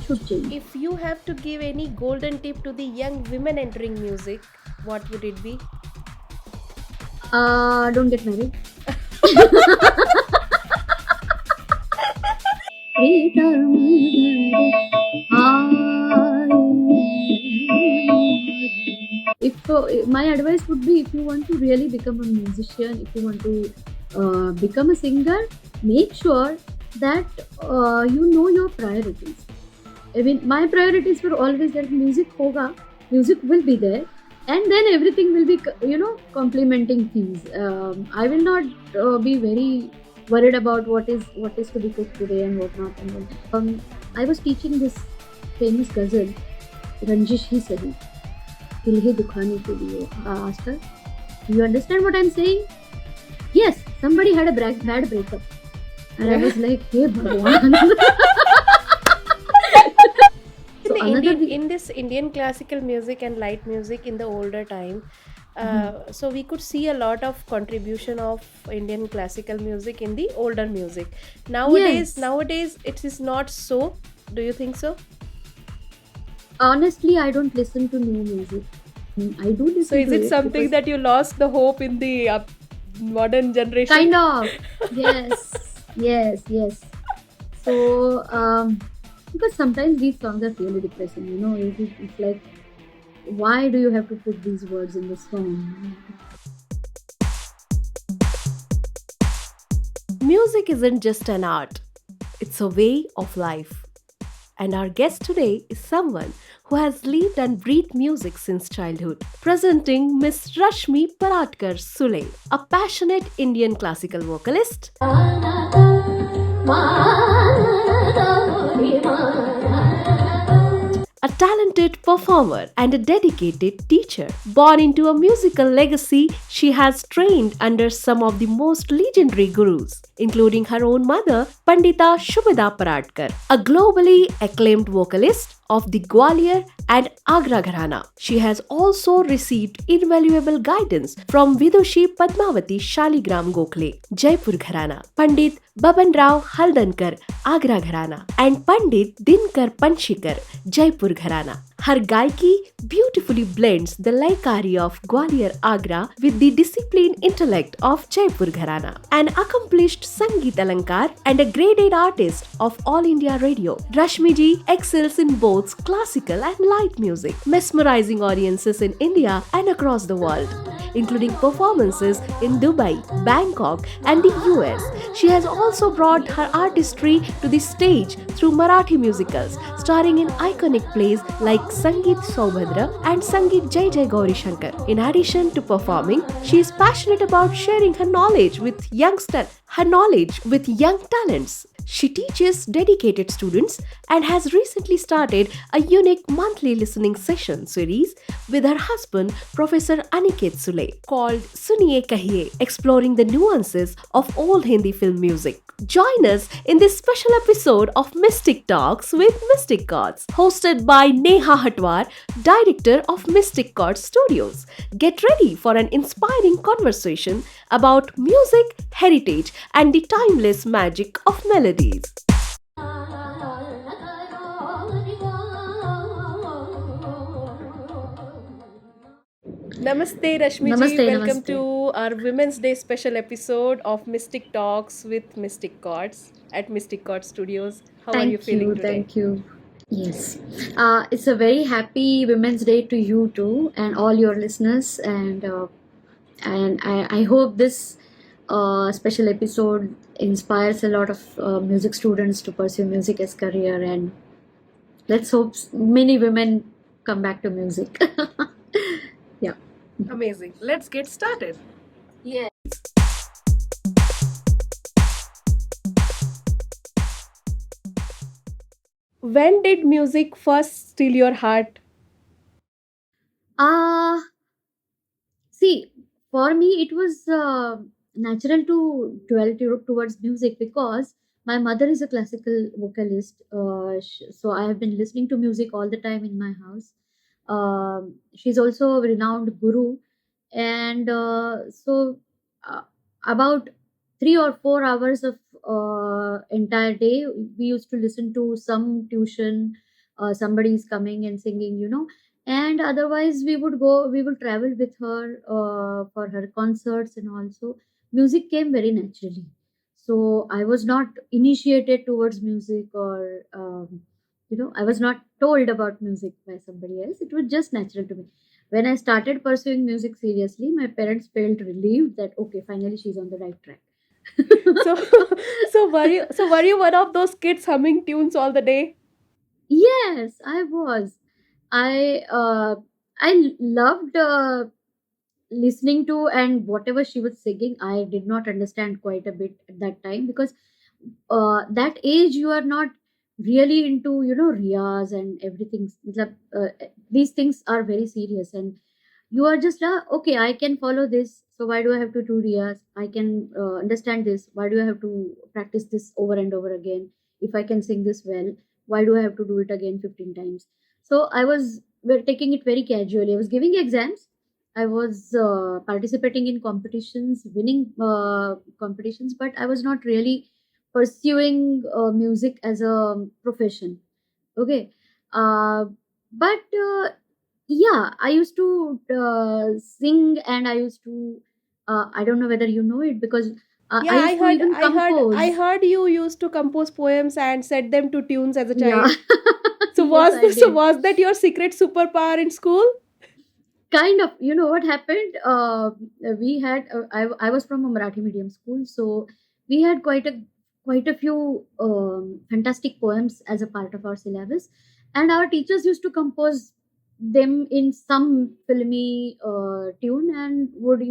should change. If you have to give any golden tip to the young women entering music, what would it be? Don't get married. If my advice would be, if you want to really become a musician, if you want to become a singer, make sure that you know your priorities. I mean, my priorities were always that music hoga, music will be there, and then everything will be, complementing things. I will not be very worried about what is to be cooked today and what not. And all. I was teaching this famous ghazal, Ranjish Hi Sahi, Dil Hai Dukhane Ke Liye. I asked her, "Do you understand what I'm saying?" Yes, somebody had a bad breakup, and I was like, "Hey, Bhagwan." In So the another in this Indian classical music and light music in the older time, so we could see a lot of contribution of Indian classical music in the older music. yes, Nowadays it is not so. Do you think so? honestly, I don't listen to new music. I do So listen is to it it something because that you lost the hope in the modern generation? kind of, yes, yes, yes. So because sometimes these songs are really depressing. It's like, why do you have to put these words in the song? Music isn't just an art, it's a way of life. And our guest today is someone who has lived and breathed music since childhood. Presenting Miss Rashmi Paratkar Sule, a passionate Indian classical vocalist, a talented performer, and a dedicated teacher. Born into a musical legacy, she has trained under some of the most legendary gurus, including her own mother, Pandita Shubhada Paratkar, a globally acclaimed vocalist of the Gwalior and Agra Gharana. She has also received invaluable guidance from Vidushi Padmavati Shaligram Gokhale, Jaipur Gharana, Pandit Baban Rao Haldankar, Agra Gharana, and Pandit Dinkar Panshikar, Jaipur Gharana. Her gaiki beautifully blends the laikari of Gwalior Agra with the disciplined intellect of Jaipur Gharana. An accomplished Sangeet Alankar and a graded artist of All India Radio, Rashmi ji excels in both classical and light music, mesmerizing audiences in India and across the world, including performances in Dubai, Bangkok, and the US. She has also brought her artistry to the stage through Marathi musicals, starring in iconic plays like Sangeet Saubhadra and Sangeet Jai Jai Gauri Shankar. In addition to performing, she is passionate about sharing her knowledge with young talents. She teaches dedicated students and has recently started a unique monthly listening session series with her husband, Professor Aniket Sule, called Suniye Kahiye, exploring the nuances of old Hindi film music. Join us in this special episode of Mystic Talks with Mystic Gods, hosted by Neha Hatwar, director of Mystic Gods Studios. Get ready for an inspiring conversation about music, heritage, and the timeless magic of melodies. Namaste, Rashmi ji. Namaste, Welcome namaste. to our Women's Day special episode of Mystic Talks with Mystic Gods at Mystic God Studios. How are you Thank feeling you, today? thank you. Yes, it's a very happy Women's Day to you too, and all your listeners. And I hope this special episode inspires a lot of music students to pursue music as career, and let's hope many women come back to music. Yeah. Amazing. Let's get started. Yeah. When did music first steal your heart? Uh See, for me, it was natural to dwell towards music because my mother is a classical vocalist. So I have been listening to music all the time in my house. She's also a renowned guru, and uh, about 3 or 4 hours of entire day, we used to listen to some tuition somebody is coming and singing, and otherwise we would travel with her for her concerts, and also music came very naturally. So I was not initiated towards music, or I was not told about music by somebody else. It was just natural to me. When I started pursuing music seriously, my parents felt relieved that okay, finally she's on the right track. So, so were you one of those kids humming tunes all the day? Yes, I was. I loved listening to, and whatever she was singing, I did not understand quite a bit at that time, because that age you are not really into riyas and everything. Matlab, these things are very serious, and you are just okay, I can follow this, so why do I have to do riyas? I can understand this, why do I have to practice this over and over again? If I can sing this well, why do I have to do it again 15 times? So I was taking it very casually. I was giving exams, I was participating in competitions, winning competitions, but I was not really pursuing music as a profession. Okay. uh, but yeah, I used to sing, and I used to I don't know whether you know it, because Yeah, I I used to heard, even I heard, I compose. heard you used to compose poems and set them to tunes as a Yeah. child. So Yes, was I this, so did. was that your secret superpower in school? Kind of. You know what happened? We had I was from a Marathi medium school, so we had quite a few fantastic poems as a part of our syllabus, and our teachers used to compose them in some filmy tune, and would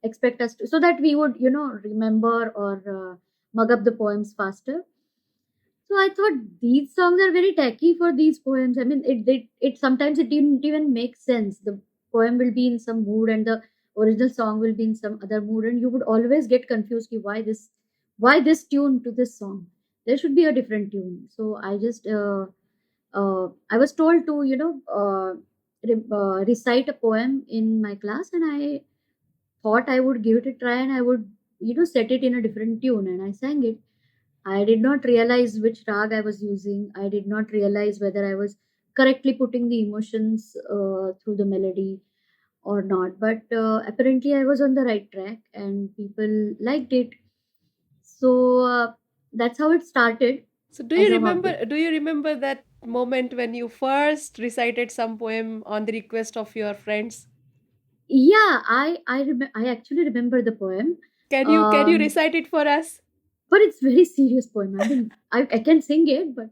expect us to, so that we would remember, or mug up the poems faster. So I thought these songs are very tacky for these poems. I mean, it sometimes it didn't even make sense. The poem will be in some mood, and the original song will be in some other mood, and you would always get confused. Ki, why this tune to this song? There should be a different tune. So I just I was told to recite a poem in my class, and I thought I would give it a try, and I would set it in a different tune, and I sang it. I did not realize which rag I was using. I did not realize whether I was correctly putting the emotions through the melody or not. But apparently, I was on the right track, and people liked it. So that's how it started So do you as a hobby. remember, do you remember that moment when you first recited some poem on the request of your friends? Yeah, I actually remember the poem. Can you Um, recite it for us? but it's very serious poem. I mean, I can sing it, but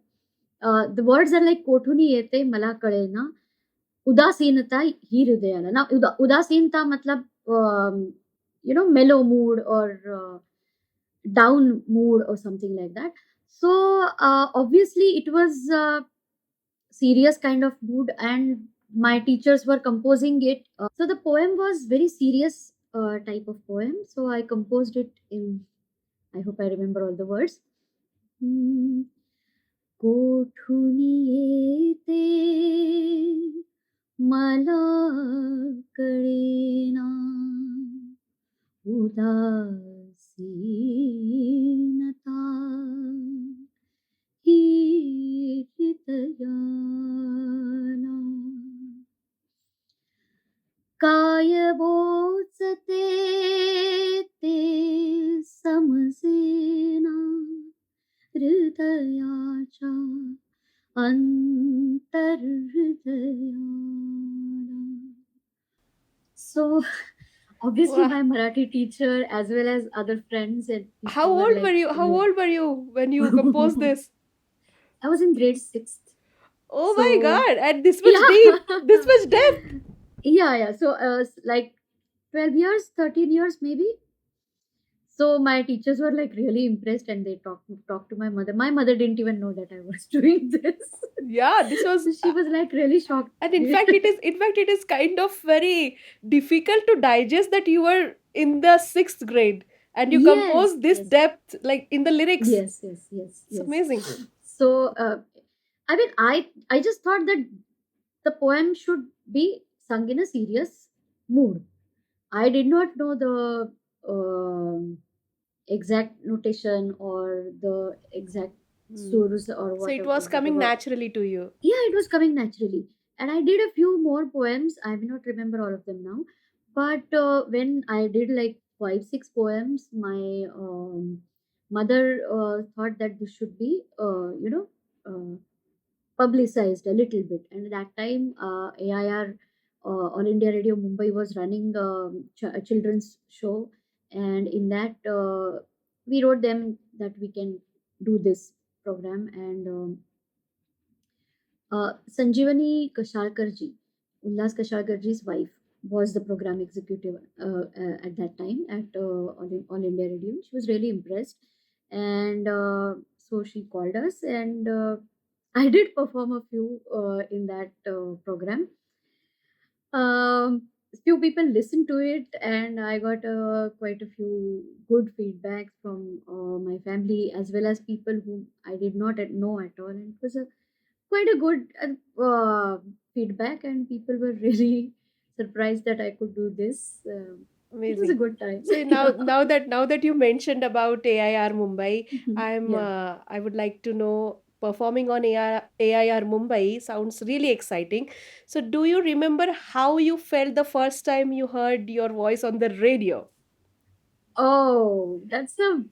the words are like कोठुनी येते मला कळेना उदासीनता ही हृदयाला. Now उदासीनता मतलब mellow mood, or down mood, or something like that. So obviously it was a serious kind of mood, and my teachers were composing it. So the poem was very serious type of poem. So I composed it in. I hope I remember all the words. Hmm. कोठुनी येते मला कळेना उदासीनता ही हृदयाला काय बोचते ते समजेना हृदयाच्या अंतर्हृदयाला. So obviously Wow. my Marathi teacher as well as other friends and How people were old were like, you? How old were you when you composed this? I was in grade sixth. Oh my So God! And this much deep, yeah. this much depth. Yeah. So like 12 years, 13 years maybe. So my teachers were like really impressed, and they talked to my mother. My mother didn't even know that I was doing this. Yeah, this was, So she was like really shocked. and in fact, it is kind of very difficult to digest that you were in the sixth grade and you Yes, composed this yes, depth like in the lyrics. yes, yes, yes, It's yes. amazing. So I mean, I just thought that the poem should be sung in a serious mood. I did not know the exact notation or the exact Hmm. surs or So it whatever, was coming whatever. naturally to you. Yeah, it was coming naturally. And I did a few more poems. I may not remember all of them now. But when I did like 5, 6 poems, my mother thought that this should be, publicized a little bit. And at that time, AIR, All India Radio Mumbai, was running a children's show. And in that, we wrote them that we can do this program. And Sanjeevani Kashalkarji, Ullas Kashalkarji's wife, was the program executive at that time at All India Radio. She was really impressed, and so she called us, and I did perform a few in that program. Few people listened to it, and I got quite a few good feedbacks from my family as well as people whom I did not know at all, and it was a quite a good feedback, and people were really surprised that I could do this. It was a Amazing. good time. So Yeah. now that you mentioned about AIR Mumbai, Yeah. I would like to know, performing on AIR Mumbai sounds really exciting. So do you remember how you felt the first time you heard your voice on the radio? Oh, that's a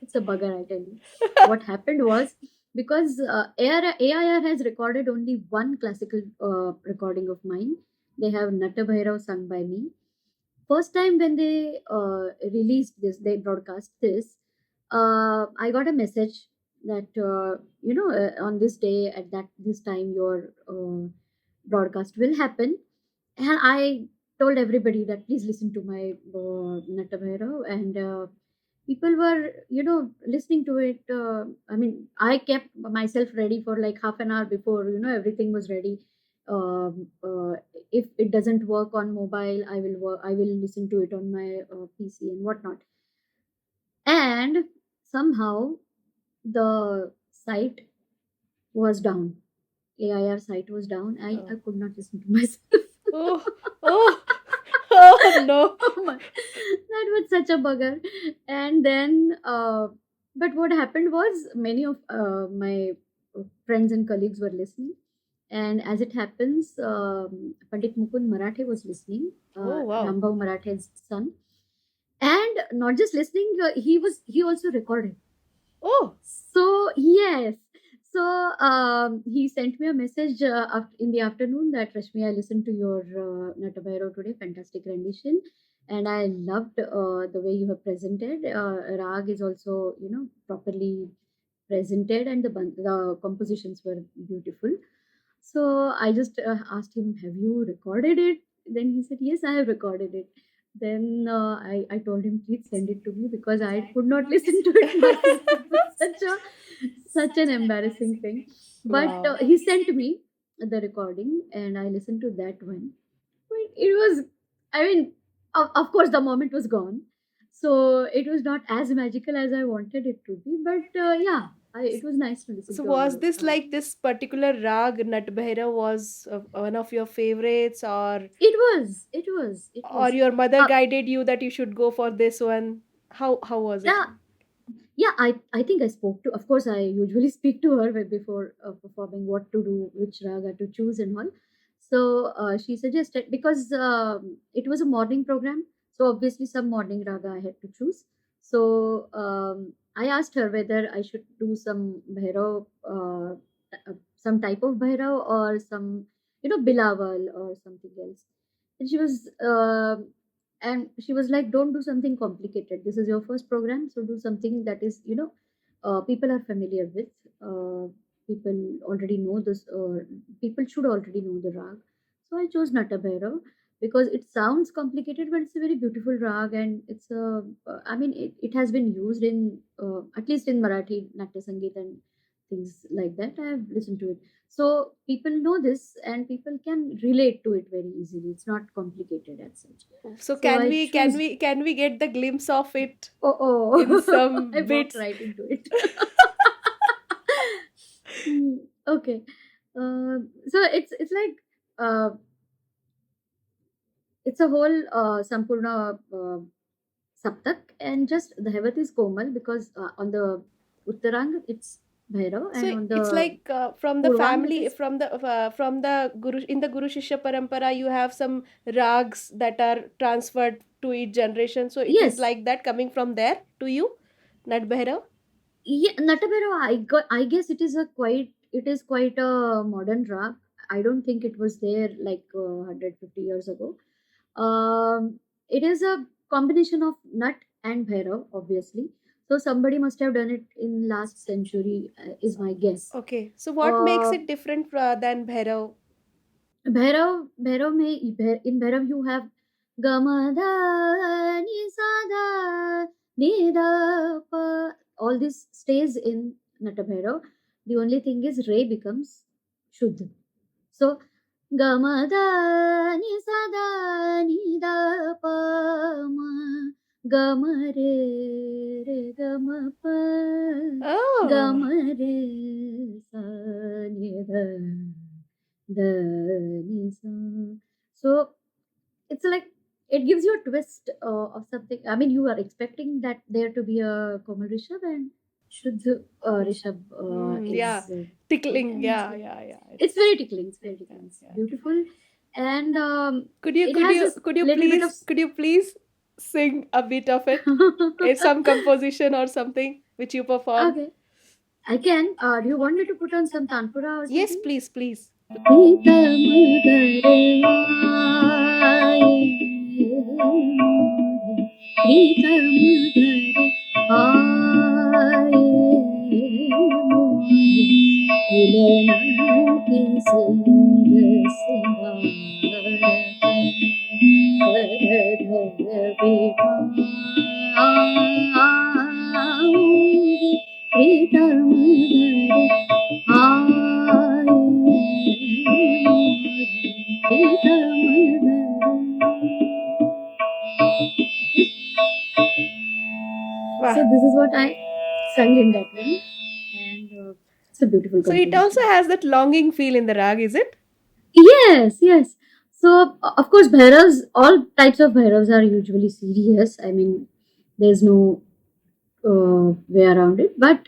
it's a bugger, I tell you. What happened was, because AIR has recorded only one classical recording of mine. They have Natta Bhairav sung by me. First time when they released this, they broadcast this. I got a message that on this day at that this time your broadcast will happen, and I told everybody that please listen to my Natta Bhairav, and people were listening to it. I mean, I kept myself ready for like half an hour before everything was ready. If it doesn't work on mobile, I will listen to it on my PC and whatnot. And somehow the site was down. AIR site was down. I Oh, could not listen to myself. oh, oh, oh no. Oh my, that was such a bugger. And then, but what happened was many of my friends and colleagues were listening. And as it happens, Pandit Mukund Marathe was listening, Oh wow. Rambhav Marathe's son. And not just listening, he also recorded. Oh, So yes, so he sent me a message in the afternoon that Rashmi, I listened to your Natabairo today, fantastic rendition, and I loved the way you have presented. Rag is also properly presented, and the compositions were beautiful. So I just asked him, "Have you recorded it?" Then he said, "Yes, I have recorded it." Then I told him, "Please send it to me because I could not listen to it myself. It was such an embarrassing thing." But wow. he sent me the recording, and I listened to that one. But it was, I mean, of course, the moment was gone. So it was not as magical as I wanted it to be. But yeah, it was nice to listen So to was our. this like this particular rag Natbhaira was one of your favorites, It was. or your mother Uh, guided you that you should go for this one? How was it? yeah, yeah. I think I spoke to. Of course, I usually speak to her before performing what to do, which raga to choose, and all. So she suggested because it was a morning program, so obviously some morning raga I had to choose. So I asked her whether I should do some bhairav, some type of bhairav or some bilawal or something else. And she was like, don't do something complicated. This is your first program, so do something that is people are familiar with. People already know this, people should already know the rag. So I chose Nata Bhairav because it sounds complicated, but it's a very beautiful rag, and it's a I mean it has been used in at least in Marathi Natya Sangeet and things like that. I have listened to it, so people know this and people can relate to it very easily. It's not complicated as such. So So can I we can choose. we can we get the glimpse of it Oh, in oh. I some walked bits? right into it. Okay. So it's like uh, it's a whole Sampurna Saptak, and just the Hevat is Komal because on the Uttarang, it's Bhairav, and So on it's the like from the Purvang, it family, is. from the guru in the Guru Shishya Parampara, you have some rags that are transferred to each generation. So it is Yes. like that coming from there to you, Nat Bhairav. Yeah, Natabhairava, I guess it is quite a modern rag. I don't think it was there like 150 years ago. It is a combination of Nat and Bhairav, obviously. So somebody must have done it in last century, is my guess. Okay, so what makes Uh, it different than Bhairav? In Bhairav you have Gamada Nisada Nida Pa. All this stays in Natabhairav. The only thing is Re becomes Shuddha. So Gamada Nisada Nida Pa Ma Gama Re Re Gama Pa Oh, Gama Re Sa Nida the Nisa. So it's like it gives you a twist of something. I mean, you are expecting that there to be a Komal Rishabh and Shuddha Rishabh yeah, is there, tickling. and Yeah, yeah, yeah. it's very tickling. It's very Yeah, tickling. It's yeah. beautiful, and Could you it could has you this could you little bit of. please sing a bit of it? It's some composition or something which you perform. Okay, I can. Do you want me to put on some Tanpura or Yes, something? please, please. So Wow. this is what I sung in that one, and it's a beautiful So it also composition. has that longing feel in the rag, is it? Yes, yes. So of course, bhairavs, all types of bhairavs are usually serious. I mean, there's no way around it. But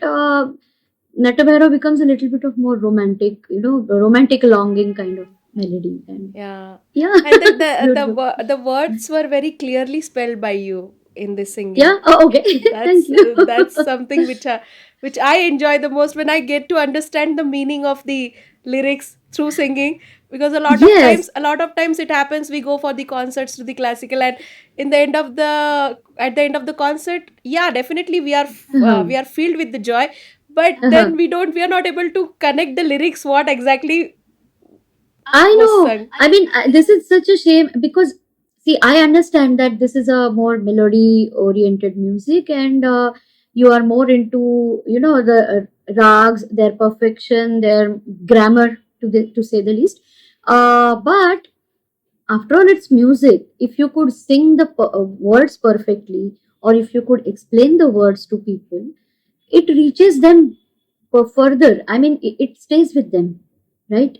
Natabhairav becomes a little bit of more romantic, romantic longing kind of melody, and Yeah. yeah, And it's beautiful. the words were very clearly spelled by you in this singing. Yeah. Oh, okay. Thank you. That's something which I enjoy the most when I get to understand the meaning of the lyrics through singing, because Yes. a lot of times it happens we go for the concerts to the classical, and in the end of the at the end of the concert, yeah, definitely Uh-huh. we are filled with the joy, but Uh-huh. then we are not able to connect the lyrics what exactly I was know. sung. I mean, this is such a shame because, see, I understand that this is a more melody-oriented music, and you are more into, the rags, their perfection, their grammar, to say the least. But after all, it's music. If you could sing the words perfectly, or if you could explain the words to people, it reaches them further. I mean, it stays with them, right?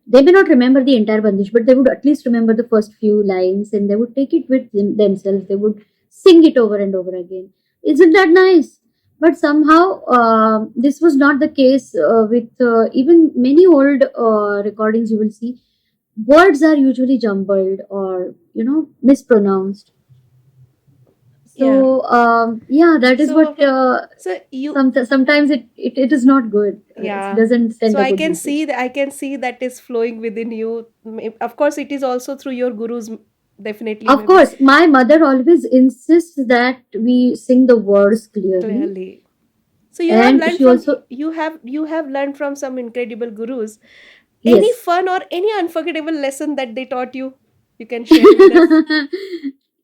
They may not remember the entire bandish, but they would at least remember the first few lines, and they would take it with themselves. They would sing it over and over again. Isn't that nice? But somehow, this was not the case with even many old recordings. You will see words are usually jumbled or mispronounced. Yeah. So yeah, that is what So so you sometimes it is not good. It yeah. doesn't send So a I good can message. see that is flowing within you. Of course, it is also through your gurus, definitely, Of maybe course, my mother always insists that we sing the words clearly, clearly. So you have and learned she from also. you have learned from some incredible gurus. Any Yes. fun or any unforgettable lesson that they taught you? You can share with us.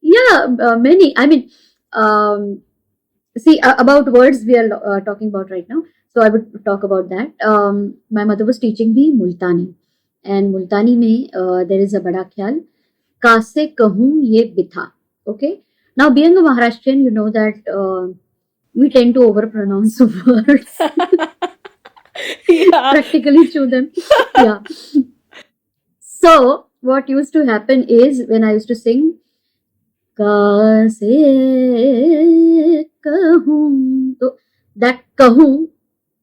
Yeah, many. I mean, um, see, about words we are talking about right now. So I would talk about that. My mother was teaching me Multani, and Multani में there is a बड़ा ख्याल कासे कहूँ ये बिथा. Okay. Now, being a Maharashtrian, you know that we tend to overpronounce words, Yeah. practically chew them. Yeah. So, what used to happen is when I used to sing, "Kaise kahun," so that kahu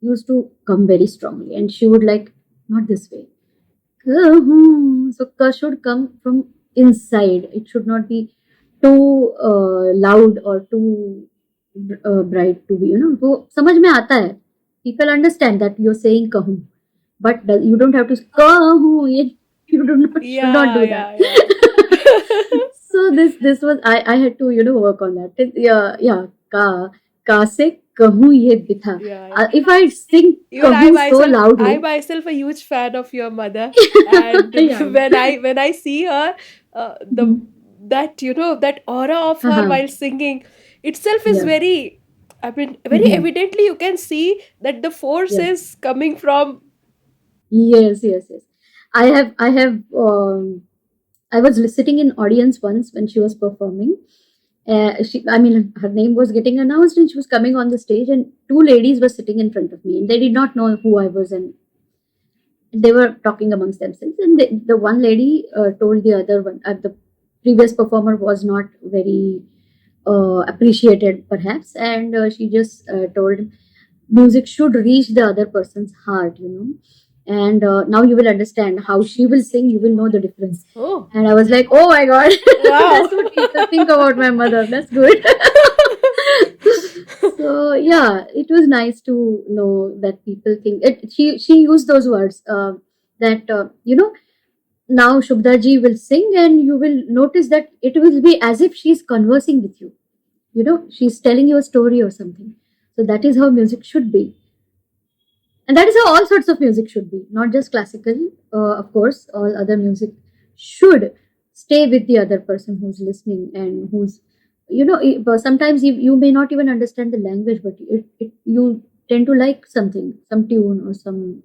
used to come very strongly, and she would like, not this way. Kahu. So ka should come from inside. It should not be too loud or too bright to be, वो समझ में आता है. People understand that you're saying कहूँ, but you don't have to say कहूँ. You do not should not do that. Yeah. So this was, I had to work on that. Yeah, ka se कहूँ ये बिथा. Yeah. If I sing Even कहूँ so I loudly, myself a huge fan of your mother, and yeah. when I see her, that that aura of her Uh-huh. while singing itself is Yeah. very, I mean, very Mhm. evidently you can see that the force Yeah. is coming from. Yes. I have. I was sitting in audience once when she was performing. Her name was getting announced, and she was coming on the stage, and two ladies were sitting in front of me, and they did not know who I was, and they were talking amongst themselves. And the one lady told the other one, the previous performer was not very appreciated, perhaps, and she just told, music should reach the other person's heart, and now you will understand how she will sing, you will know the difference. Oh, And I was like, oh my god, wow. that's what people think about my mother. That's good. So yeah, it was nice to know that people think it. She used those words, that now Shubhda ji will sing, and you will notice that it will be as if she's conversing with you. She's telling you a story or something. So that is how music should be. And that is how all sorts of music should be, not just classical. Of course, all other music should stay with the other person who's listening, and who's, but sometimes you may not even understand the language, but you tend to like something, some tune or some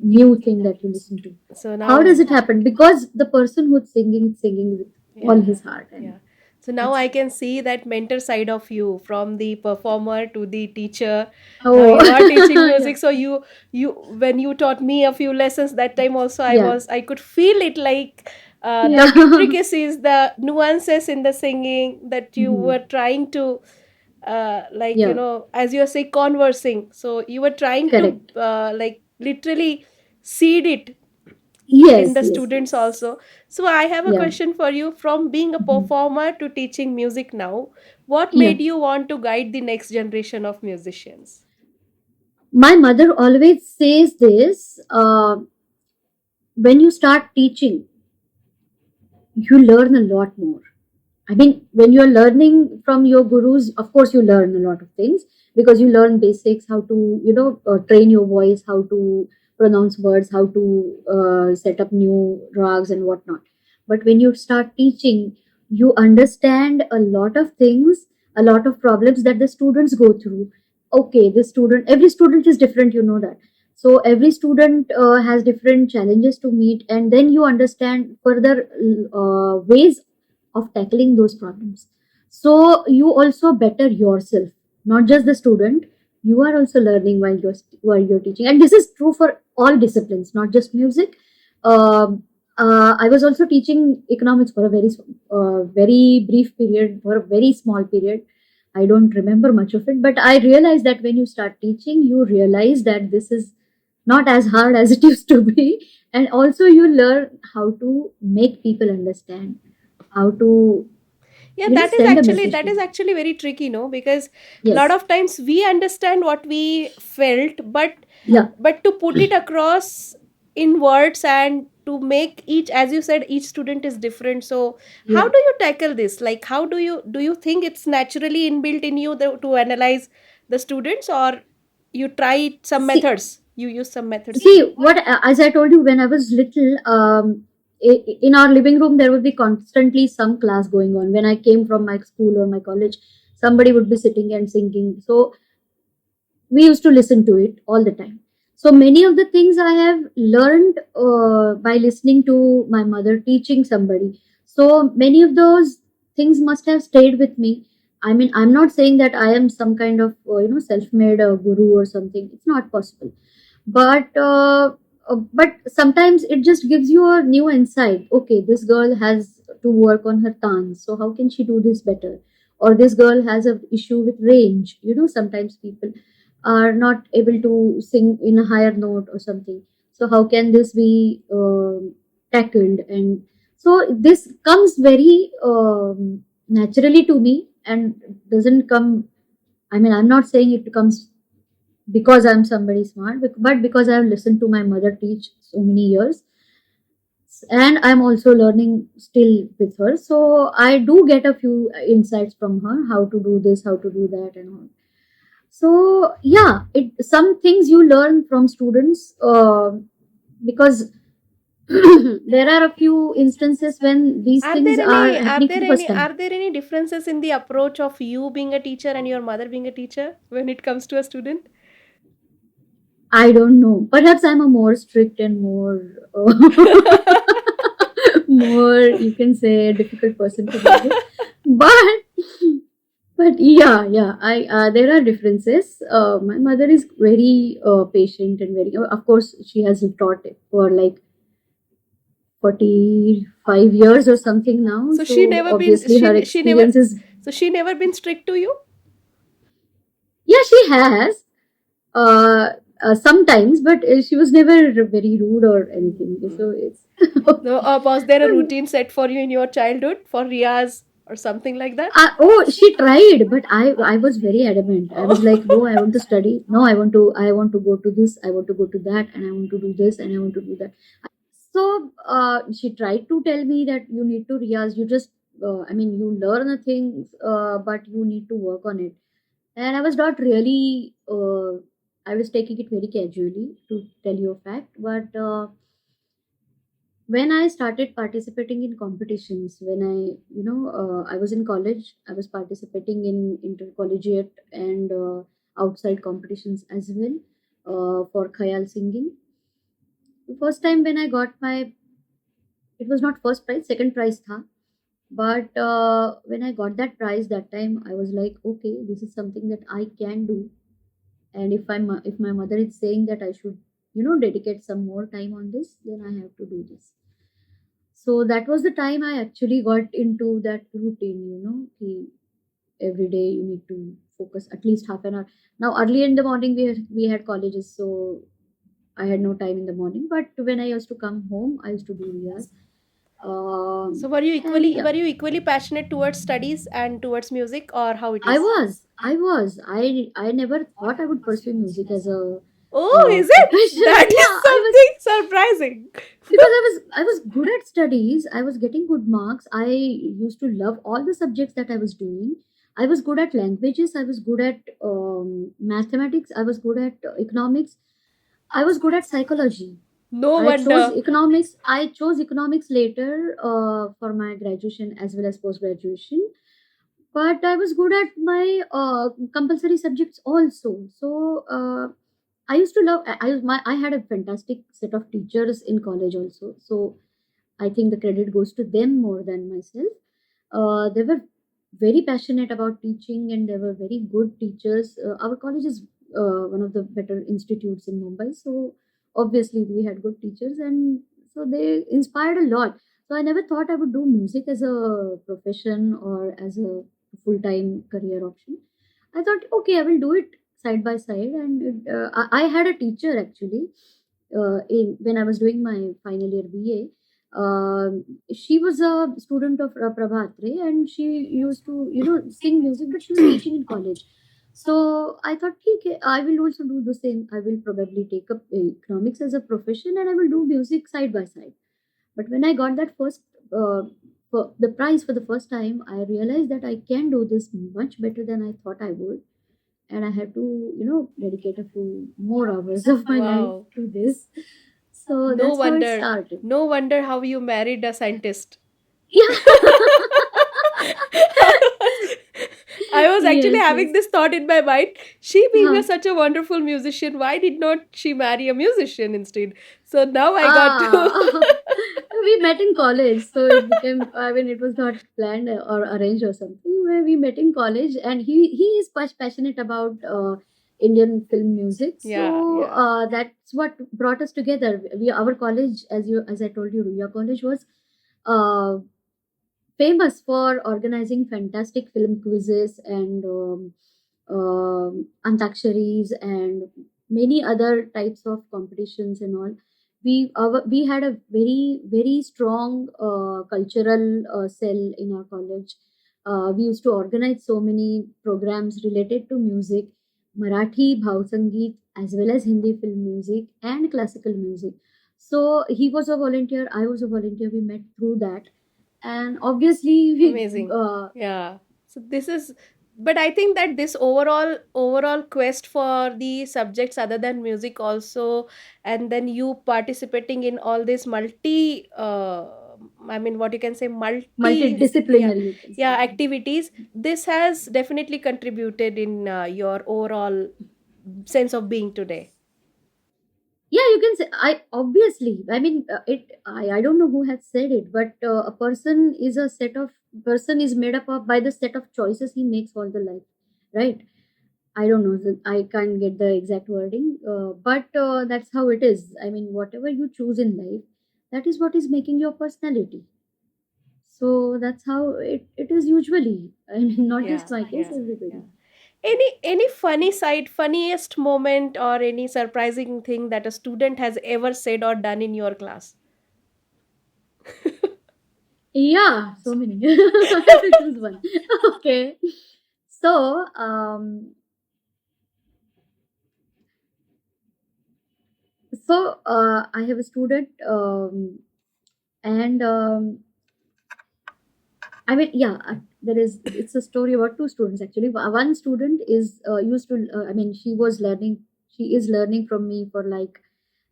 new thing that you listen to. So now, How does it happen? Because the person who's singing is singing with all yeah, his heart. And yeah. So now I can see that mentor side of you, from the performer to the teacher. Now oh, you are teaching yeah, music. So you when you taught me a few lessons that time also, yeah, I could feel it, like yeah. the intricacies, the nuances in the singing that you Mhm. were trying to, like, Yeah, as you say, conversing. So you were trying to, correct. like, literally seed it in Yes, the yes, students yes. also. So I have a Yeah. question for you. From being a Mhm. performer to teaching music now, what Yeah. made you want to guide the next generation of musicians? My mother always says this, when you start teaching, you learn a lot more. I mean, when you're learning from your gurus, of course, you learn a lot of things, because you learn basics, how to, train your voice, how to pronounce words, how to set up new rags and whatnot. But when you start teaching, you understand a lot of things, a lot of problems that the students go through. Okay, every student is different, you know that. So every student has different challenges to meet, and then you understand further ways of tackling those problems. So you also better yourself, not just the student. You are also learning while you're teaching, and this is true for all disciplines, not just music. I was also teaching economics for a very brief period, for a very small period. I don't remember much of it, but I realized that when you start teaching, you realize that this is not as hard as it used to be, and also you learn how to make people understand, how to Yeah, send a message that to is them. actually very tricky, no? Because a lot Yes. of times we understand what we felt, Yeah. but to put it across in words, and to make each, as you said, each student is different. So how Yeah. do you tackle this? Like, how do you think it's naturally inbuilt in you, to analyze the students, or you try some See, methods, you use some methods? see what as I told you, when I was little, in our living room there would be constantly some class going on. When I came from my school or my college, somebody would be sitting and singing. So we used to listen to it all the time. So many of the things I have learned by listening to my mother teaching somebody. So many of those things must have stayed with me. I mean, I'm not saying that I am some kind of self-made guru or something. It's not possible. But sometimes it just gives you a new insight. Okay, this girl has to work on her tan, so how can she do this better? or this girl has a issue with range. Sometimes people are not able to sing in a higher note or something. So how can this be tackled? And so this comes very naturally to me, and doesn't come. I mean, I'm not saying it comes because I'm somebody smart, but because I've listened to my mother teach so many years, and I'm also learning still with her. So I do get a few insights from her, how to do this, how to do that, and all. So yeah, some things you learn from students, because there are a few instances when these Are things there are any happening for the first time. are there any differences in the approach of you being a teacher and your mother being a teacher when it comes to a student? I don't know. Perhaps I'm a more strict and more, more, you can say, difficult person to deal with. But yeah, I there are differences. My mother is very patient and very. Of course, she has taught it for like 45 years or something now. So she So never been obviously her she never experience is. she never been strict to you? Yeah, she has. Uh, Sometimes, but she was never very rude or anything. So it's. No, was there a routine set for you in your childhood for Riyaz or something like that? Oh, she tried, but I was very adamant. I was Oh. like, no, I want to study. No, I want to go to this. I want to go to that, and I want to do this, and I want to do that. So she tried to tell me that you need to Riyaz. You just, I mean, you learn the things, but you need to work on it. And I was not really. I was taking it very casually, to tell you a fact, but. When I started participating in competitions, when I was in college, I was participating in intercollegiate and outside competitions as well, for khayal singing. The first time when I got my, it was not first prize, second prize tha. But when I got that prize that time, I was like, okay, this is something that I can do. And if my mother is saying that I should, dedicate some more time on this, then I have to do this. So that was the time I actually got into that routine, every day you need to focus at least half an hour. Now early in the morning we had colleges, so I had no time in the morning, but when I used to come home I used to do riyaz. So And were you equally passionate towards studies and towards music, or how it i is? was i was I never thought I would pursue music as a Oh, is it? profession. That is Yeah, I was, something surprising. because I was good at studies. I was getting good marks. I used to love all the subjects that I was doing. I was good at languages. I was good at mathematics. I was good at economics. I was good at psychology. No I chose wonder. economics. I chose economics later for my graduation as well as post graduation. But I was good at my compulsory subjects also. So I used to love. I had a fantastic set of teachers in college also. So I think the credit goes to them more than myself. They were very passionate about teaching, and they were very good teachers. Our college is one of the better institutes in Mumbai, so obviously we had good teachers, and so they inspired a lot. So I never thought I would do music as a profession or as a full time career option. I thought, okay, I will do it side by side, and I had a teacher actually in when I was doing my final year BA. She was a student of Prabhatre, and she used to sing music, but she was teaching in college. So I thought, okay, I will also do the same. I will probably take up economics as a profession, and I will do music side by side. But when I got that first the prize for the first time, I realized that I can do this much better than I thought I would, and I had to dedicate a few more hours of my life Wow. to this. So No that's how it wonder. started. No wonder how you married a scientist. Yeah. I was actually Yes, having yes. this thought in my mind. She being Huh. such a wonderful musician, why did not she marry a musician instead? So now I got to. Ah, we met in college, so it became. I mean, it was not planned or arranged or something. Where we met in college, and he is passionate about Indian film music. Yeah, So yeah. that's what brought us together. Our college, as I told you, Ruya College was uh, famous for organizing fantastic film quizzes and antaksharis and many other types of competitions and all. We had a very strong cultural cell in our college. We used to organize so many programs related to music, Marathi Bhav Sangeet, as well as Hindi film music and classical music. So he was a volunteer, I was a volunteer. We met through that, and obviously we Amazing. Yeah. So this is, but I think that this overall quest for the subjects other than music also, and then you participating in all this I mean, what you can say, yeah, multidisciplinary, you can yeah, say. activities. This has definitely contributed in your overall sense of being today. Yeah, you can say. I obviously, I mean, I don't know who has said it, but a person is made up of by the set of choices he makes all the life, right? I don't know. I can't get the exact wording, but that's how it is. I mean, whatever you choose in life, that is what is making your personality. So that's how it is usually. I mean, not just Yeah, my case, yeah, yeah. everybody. Any funniest moment or any surprising thing that a student has ever said or done in your class? Yeah, so many. I have to choose one. Okay. So, I have a student, and I mean, yeah, there is. It's a story about two students actually. One student is used to. I mean, she was learning. She is learning from me for like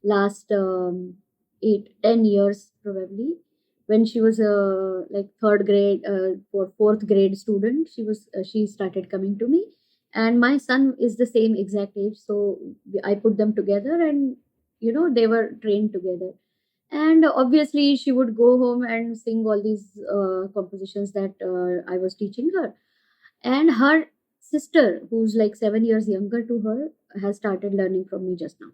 last 8 10 years probably. When she was like third grade or fourth grade student, she started coming to me, and my son is the same exact age. So I put them together, and they were trained together. And obviously she would go home and sing all these compositions that I was teaching her. And her sister, who's like 7 years younger to her, has started learning from me just now.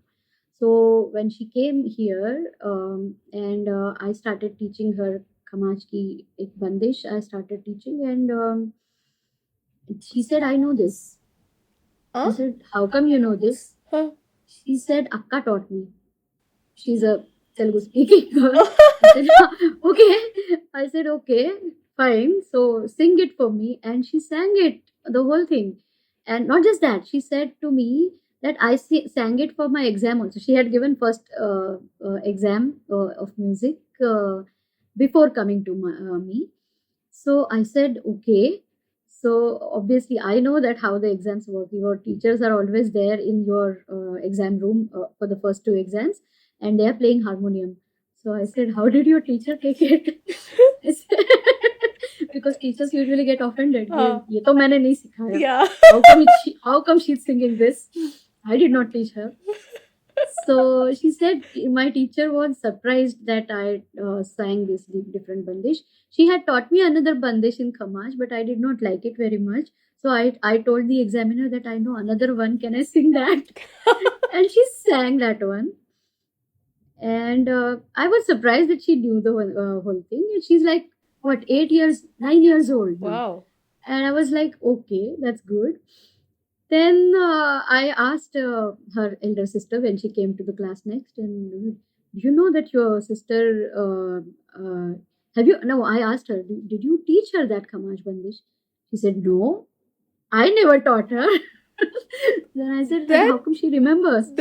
So when she came here, and I started teaching her Kamaj ki ek bandish, I started teaching, and she said, I know this. I Huh? said, how come you know this? Huh? She said, Akka taught me. She's a Telugu speaking girl. I said, okay. I said, okay, fine. So sing it for me. And she sang it, the whole thing. And not just that, she said to me that sang it for my exam also. She had given first exam of music before coming to me. So I said, okay. So obviously, I know that how the exams work. Your teachers are always there in your exam room for the first two exams, and they are playing harmonium. So I said, how did your teacher take it? I said, because teachers usually get offended. ये तो मैंने नहीं सिखाया. Yeah. How come she's singing this? I did not teach her. So she said my teacher was surprised that I sang this different bandish. She had taught me another bandish in Khamaj, but I did not like it very much. So I told the examiner that I know another one. Can I sing that? And she sang that one. And I was surprised that she knew the whole thing. And she's like, what, 8 years, 9 years old now. Wow. And I was like, okay, that's good. Then I asked her elder sister when she came to the class next, and do you know that your sister? Have you? No, I asked her. Did you teach her that Kamaj Bandish? She said no. I never taught her. Then I said, then how come she remembers?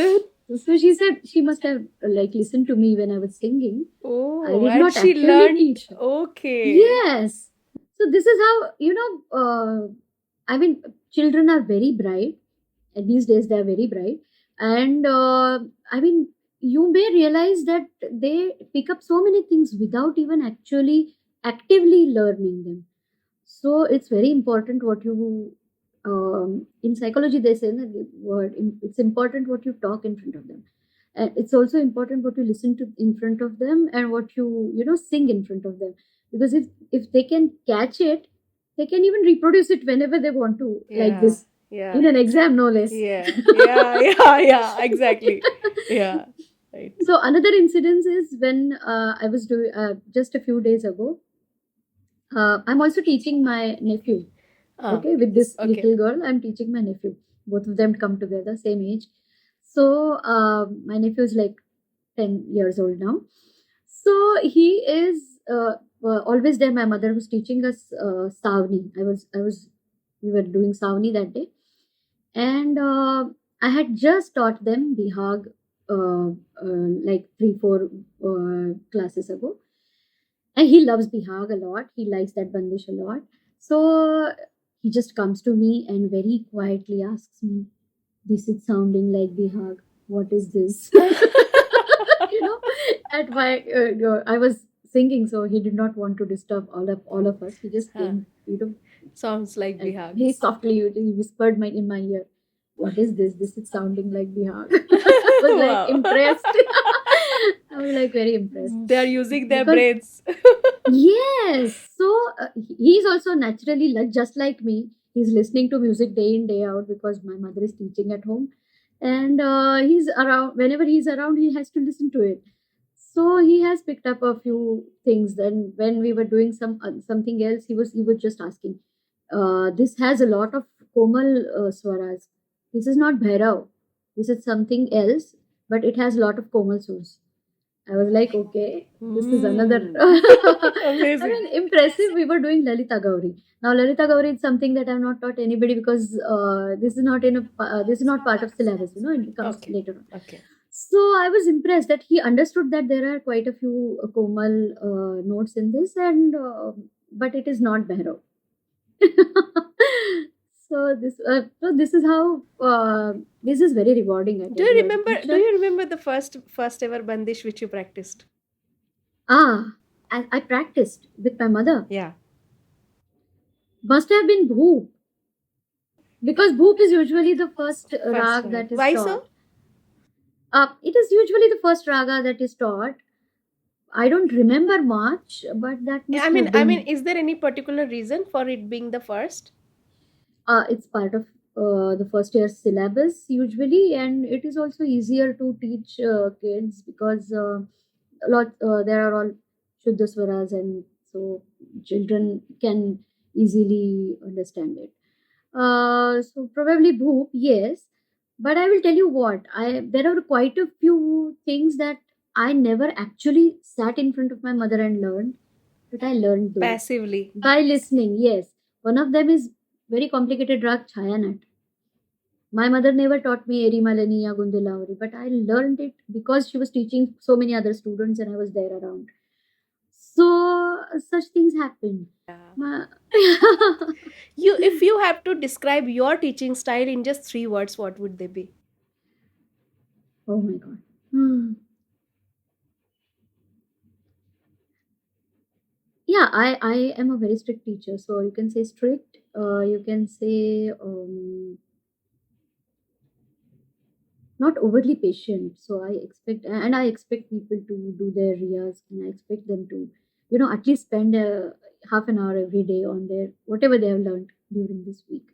So she said she must have like listened to me when I was singing. Oh, I did and not she actually learned. teach her. Okay. Yes. So this is how I mean, children are very bright, and these days they are very bright, and I mean, you may realize that they pick up so many things without even actually actively learning them. So it's very important what you in psychology they say that the word it's important what you talk in front of them, and it's also important what you listen to in front of them, and what you sing in front of them, because if they can catch it, they can even reproduce it whenever they want to, like this, Yeah. in an exam, no less. Yeah. Yeah. Exactly. Yeah. Right. So another incident is when I was doing just a few days ago. I'm also teaching my nephew. Ah, Okay, with this okay. little girl, I'm teaching my nephew. Both of them come together, same age. So my nephew is like 10 years old now. So he is always there. My mother was teaching us Savni. We were doing Savni that day. And I had just taught them Bihag like 3, 4 classes ago. And he loves Bihag a lot. He likes that bandish a lot. So he just comes to me and very quietly asks me, "This is sounding like Bihag. What is this?" you know, at my I was singing, so he did not want to disturb all of us. He just Huh. came, Sounds like and Bihag. very softly he whispered in my ear, "What is this? This is sounding like Bihag." I was like Wow. impressed. I was like very impressed. They are using their Because brains. yes, so he's also naturally like just like me. He's listening to music day in day out because my mother is teaching at home, and he's around. Whenever he's around, he has to listen to it. So he has picked up a few things. Then when we were doing something else, he was just asking. This has a lot of komal swaras. This is not bhairav. This is something else, but it has a lot of komal swars. I was like, okay, this is another. I Amazing. mean, impressive. We were doing Lalita Gauri. Now, Lalita Gauri is something that I've not taught anybody because this is not part of syllabus. It comes Okay. later on. Okay. So I was impressed that he understood that there are quite a few Komal notes in this, and but it is not Bhairav. So this is how this is very rewarding. I Do tell you you, as a remember? Do teacher. you remember the first ever bandish which you practiced? I practiced with my mother. Yeah. Must have been Bhoop, because Bhoop is usually the first rag rag. that is Why taught. so? It is usually the first raga that is taught. I don't remember much, but that must I have mean, been. is there any particular reason for it being the first? It's part of the first year syllabus usually, and it is also easier to teach kids because there are all Shuddha Swaras, and so children can easily understand it. So probably Bhoop, yes. But I will tell you what, there are quite a few things that I never actually sat in front of my mother and learned, but I learned those Passively. by listening. Yes, one of them is very complicated rag Chayanat. My mother never taught me Eri Malani ya Gundulavri, but I learned it because she was teaching so many other students and I was there around. So such things happen. Yeah. Ma- If you have to describe your teaching style in just 3 words, what would they be? oh my god. Hmm. Yeah, I am a very strict teacher, so you can say strict. You can say not overly patient. So I expect people to do their riyas, and I expect them to, at least spend half an hour every day on their whatever they have learned during this week.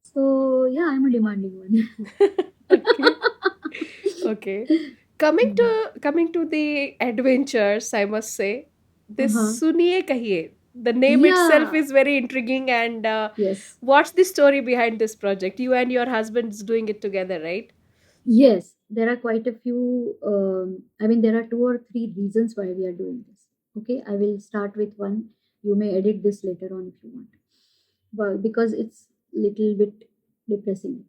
So yeah, I'm a demanding one. Okay. Okay. Coming to the adventures, I must say, this Uh-huh. Suniye Kahiye. The name itself Yeah. is very intriguing, and Yes. what's the story behind this project? You and your husband's doing it together, right? Yes, there are quite a few. I mean, there are 2 or 3 reasons why we are doing this. Okay, I will start with one. You may edit this later on if you want. Well, because it's little bit depressing.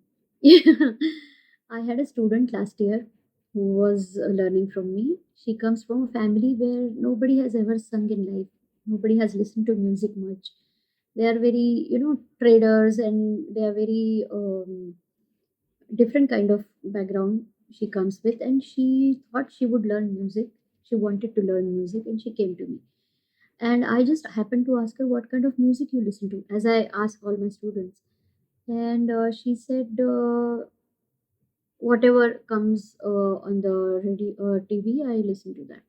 I had a student last year who was learning from me. She comes from a family where nobody has ever sung in life. Nobody has listened to music much. They are very, traders, and they are very different kind of background she comes with, and she thought she would learn music. She wanted to learn music, and she came to me, and I just happened to ask her, what kind of music you listen to, as I ask all my students. And she said, whatever comes on the radio TV, I listen to that.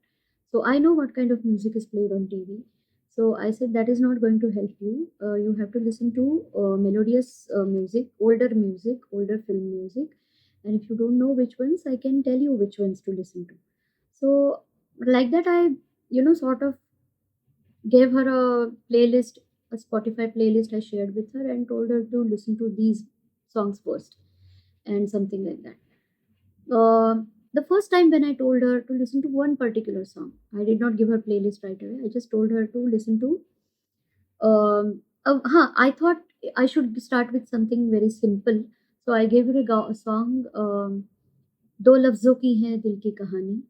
So I know what kind of music is played on TV. So I said, that is not going to help you. You have to listen to melodious music, older film music. And if you don't know which ones, I can tell you which ones to listen to. So like that, I sort of gave her a playlist, a Spotify playlist I shared with her, and told her to listen to these songs first, and something like that. The first time when I told her to listen to one particular song, I did not give her playlist right away. I just told her to listen to. I thought I should start with something very simple, so I gave her a song. दो लफ्जों की है दिल की कहानी,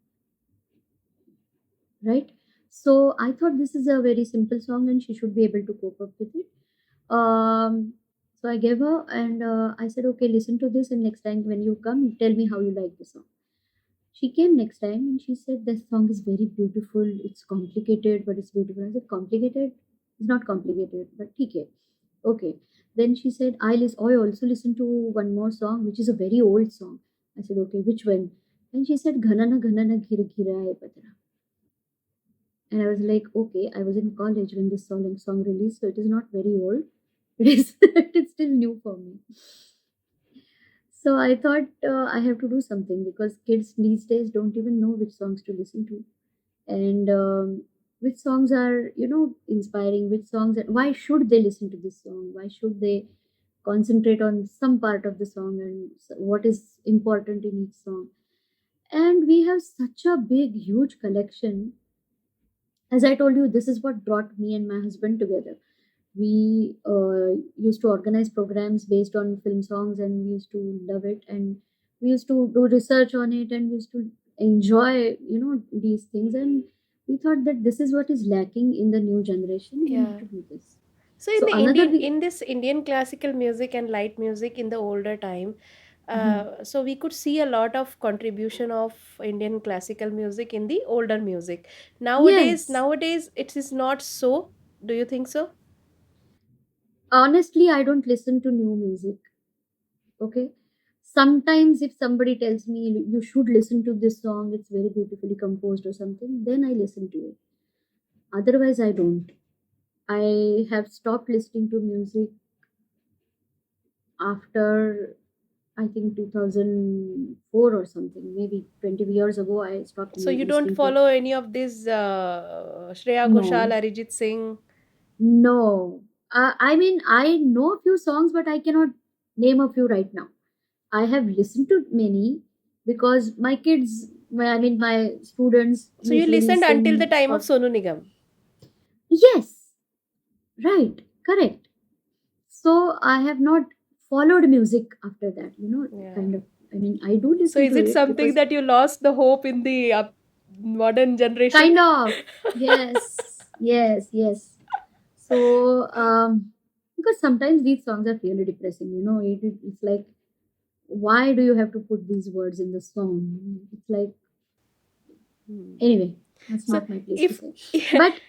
right? So I thought this is a very simple song and she should be able to cope up with it. So I gave her, and I said, okay, listen to this, and next time when you come, tell me how you like the song. She came next time and she said, this song is very beautiful. It's complicated, but it's beautiful. I said, complicated? It's not complicated, but okay. Okay. Then she said, I also listened to one more song, which is a very old song. I said, okay, which one? And she said, Ghanana Ghanana Ghira Ghira Hai Patra. And I was like, okay, I was in college when this song released, so it is not very old. It is it is still new for me. So I thought I have to do something because kids these days don't even know which songs to listen to, and which songs are inspiring, which songs why should they listen to this song, why should they concentrate on some part of the song, and what is important in each song. And we have such a big huge collection. As I told you, this is what brought me and my husband together. We used to organize programs based on film songs, and we used to love it, and we used to do research on it, and we used to enjoy these things. And we thought that this is what is lacking in the new generation. We have Yeah. to do this. So in So the another In this Indian classical music and light music in the older time, Mhm. so we could see a lot of contribution of Indian classical music in the older music. Yes, Nowadays it is not so. Do you think so? honestly, I don't listen to new music. Okay, sometimes if somebody tells me you should listen to this song, it's very beautifully composed or something, then I listen to it. Otherwise, I don't. I have stopped listening to music after, I think, 2004 or something. Maybe 20 years ago, I stopped So you don't listening to. follow any of these Shreya Ghoshal, No, Arijit Singh? no. I mean, I know a few songs, but I cannot name a few right now. I have listened to many because my kids, my students So you usually listened until the sing. time of Sonu Nigam. Yes, right, correct. So I have not followed music after that, Yeah. kind of. I mean, I do So listen is to it it something because that you lost the hope in the modern generation? kind of, yes, yes, yes. So, because sometimes these songs are really depressing, it's like, why do you have to put these words in the song? It's like, Hmm. anyway, that's So not my place to if say. But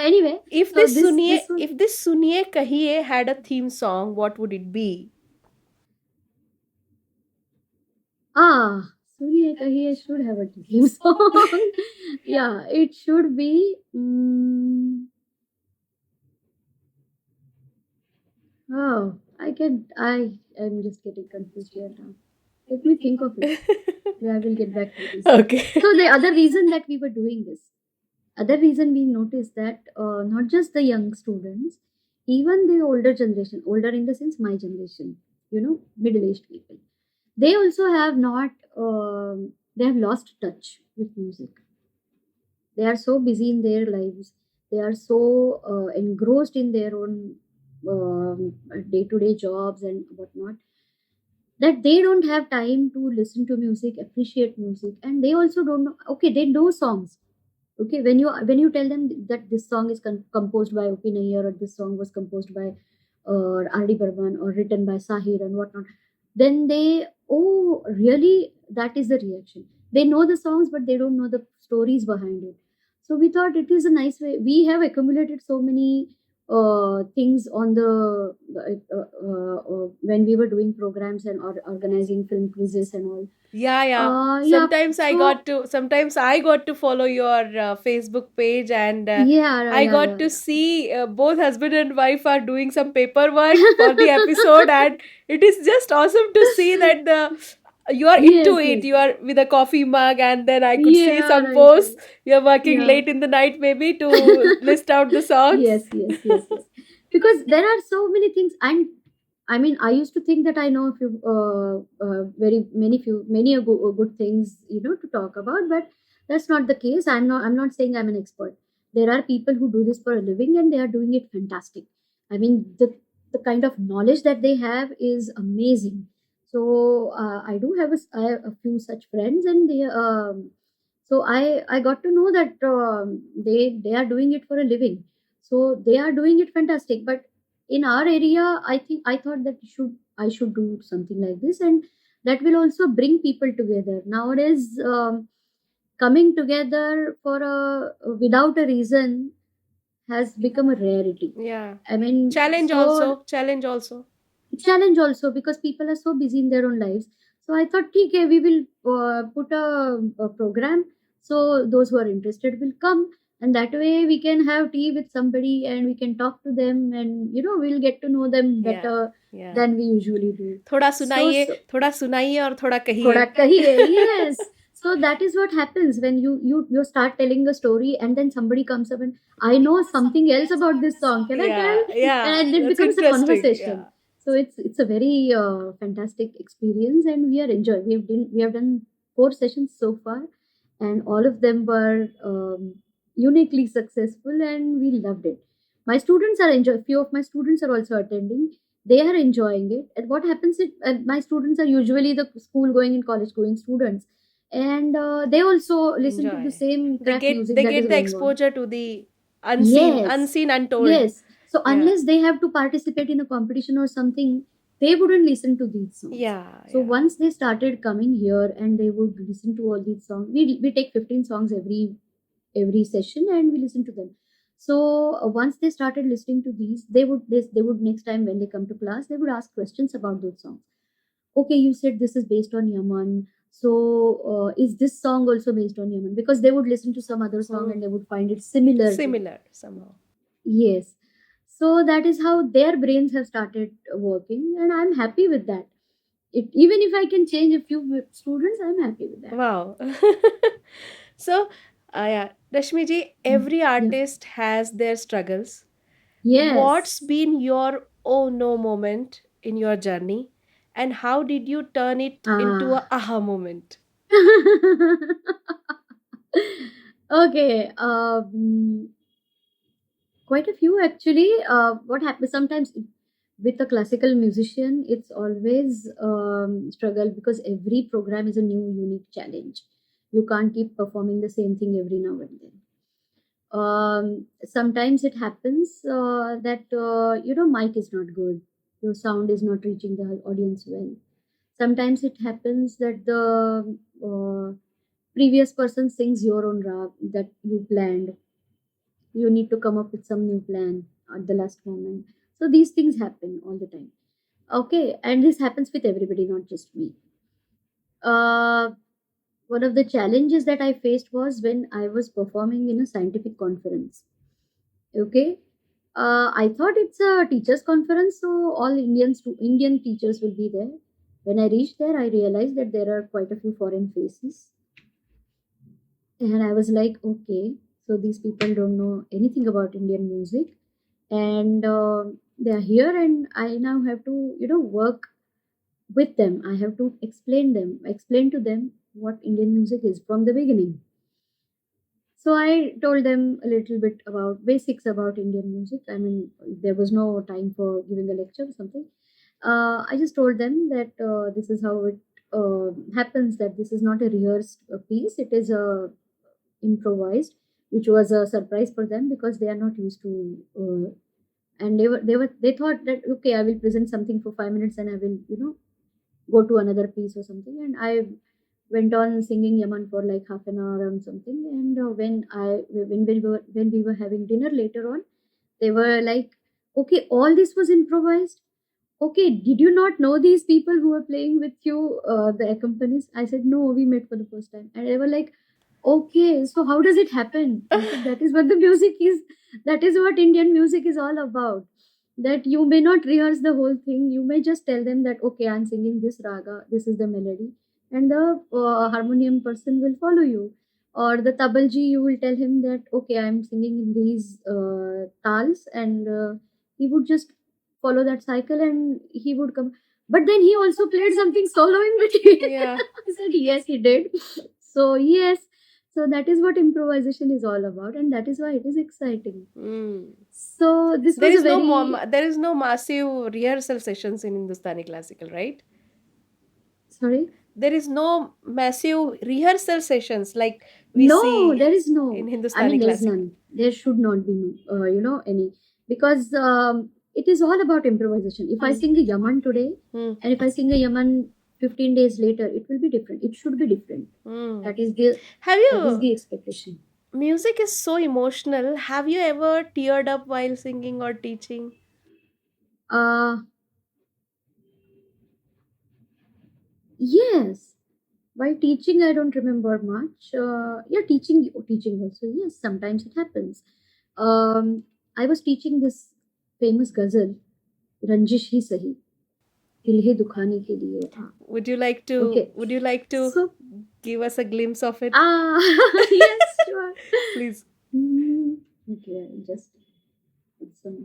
anyway, so this was. if this Suniye Kahiye had a theme song, what would it be? Ah, Surya Kahiye should have a theme song. Yeah, it should be. Oh, I'm just getting confused here now. Let me think of it. Yeah, I will get back to this. Okay. So the other reason that we were doing this, other reason we noticed that not just the young students, even the older generation, older in the sense my generation, middle-aged people, they also have not, they have lost touch with music. They are so busy in their lives. They are so engrossed in their own day-to-day jobs and whatnot, that they don't have time to listen to music, appreciate music, and they also don't know. Okay, they know songs. Okay, when you tell them that this song is composed by Upi Nayyar, or this song was composed by R.D. Burman, or written by Sahir and whatnot, then they, oh really, that is the reaction. They know the songs, but they don't know the stories behind it. So we thought it is a nice way. We have accumulated so many things on the when we were doing programs and or organizing film quizzes and all. Yeah, yeah. Yeah. So Sometimes I got to follow your Facebook page, and yeah, I yeah, got yeah, to yeah. see both husband and wife are doing some paperwork for the episode, and it is just awesome to see that the You are into Yes, it. yes, You are with a coffee mug, and then I could see yeah, some right, posts. right. You're working Yeah. late in the night, maybe, to list out the songs. Yes, yes, yes, yes. Because there are so many things, and I mean, I used to think that I know a few, very many few, many good things, to talk about, but that's not the case. I'm not saying I'm an expert. There are people who do this for a living, and they are doing it fantastic. I mean, the kind of knowledge that they have is amazing. So I do have I have a few such friends, and so I got to know that they are doing it for a living. So they are doing it fantastic, but in our area, I thought that I should do something like this, and that will also bring people together nowadays. Coming together for a without a reason has become a rarity. Yeah. I mean, Challenge so also. Challenge also. challenge also, because people are so busy in their own lives. So I thought, okay, we will put a program, so those who are interested will come, and that way we can have tea with somebody and we can talk to them, and we'll get to know them Yeah. better Yeah. than we usually do. थोड़ा So, सुनाइए, थोड़ा सुनाइए और थोड़ा thoda कहिए. kahiye, yes. So that is what happens when you start telling a story, and then somebody comes up and, I know something else about this song, can I tell? Yeah, yeah, And it that's becomes a interesting. conversation. Yeah. So it's a very fantastic experience, and we are enjoying. We have done 4 sessions so far, and all of them were uniquely successful, and we loved it. My students are enjoy. Few of my students are also attending. They are enjoying it. And what happens is, my students are usually the school going and college going students, and they also listen to the Enjoy. same They crack get music they that is get the going on. exposure to the Yes, unseen, untold. yes. So Yeah. unless they have to participate in a competition or something, they wouldn't listen to these songs. Yeah, So yeah. once they started coming here and they would listen to all these songs, we take 15 songs every session, and we listen to them. So once they started listening to these, they would next time when they come to class, they would ask questions about those songs. Okay, you said this is based on Yaman. So is this song also based on Yaman? Because they would listen to some other song Oh, and they would find it similar to. similar somehow. Yes. So that is how their brains have started working, and I'm happy with that. Even if I can change a few students, I'm happy with that. Wow. So, yeah, Rashmi ji, Mm. every Yeah. artist has their struggles. What's Yes. been your oh no moment in your journey, and how did you turn it into a Ah. aha moment? Okay. Quite a few actually. What happens sometimes with a classical musician, it's always struggle, because every program is a new unique challenge. You can't keep performing the same thing every now and then. Sometimes it happens that mic is not good, your sound is not reaching the audience well. Sometimes it happens that the previous person sings your own rag that you planned. You need to come up with some new plan at the last moment. So these things happen all the time. Okay, and this happens with everybody, not just me. uh, One of the challenges that I faced was when I was performing in a scientific conference. Okay, I thought it's a teachers conference, so all Indian teachers will be there. When I reached there, I realized that there are quite a few foreign faces, and I was like, okay, so these people don't know anything about Indian music, and they are here, and I now have to work with them. I have to explain to them what Indian music is from the beginning. So I told them a little bit about basics about Indian music. I mean, there was no time for giving a lecture or something. I just told them that this is how it happens. That this is not a rehearsed piece; it is a improvised, which was a surprise for them because they are not used to. And they thought that, okay, I will present something for 5 minutes and I will go to another piece or something. And I went on singing Yaman for like half an hour or something. And when we were having dinner later on, they were like, okay, all this was improvised. Okay, did you not know these people who were playing with you, the accompanist? I said, no, we met for the first time. And they were like, okay, so how does it happen? I said, that is what the music is. That is what Indian music is all about. That you may not rehearse the whole thing. You may just tell them that, okay, I'm singing this raga, this is the melody. and the harmonium person will follow you, or the tabalji, you will tell him that okay, I'm singing in these tals, and he would just follow that cycle and he would come. But then he also played something solo in between. Yeah. I said yes, he did. So yes, so that is what improvisation is all about, and that is why it is exciting. Mm. So this There was a is no very there is no massive rehearsal sessions in Hindustani classical, right? sorry. There is no massive rehearsal sessions like we No, there see is in no. I Hindustani mean, there is classical. none. There should not be no, any, because it is all about improvisation. If I Hmm. sing a Yaman today, Hmm. and if I sing a Yaman 15 days later, it will be different. It should be different. Hmm. That is the Have that is you the expectation. music is so emotional. Have you ever teared up while singing or teaching? Uh yes. While teaching, I don't remember much. Yeah, teaching also. Yes, sometimes it happens. I was teaching this famous ghazal, Ranjish Hi Sahi. दिल ही दुखाने के लिए हाँ okay Would you like to so give us a glimpse of it? yes sure Please. okay I'll just put some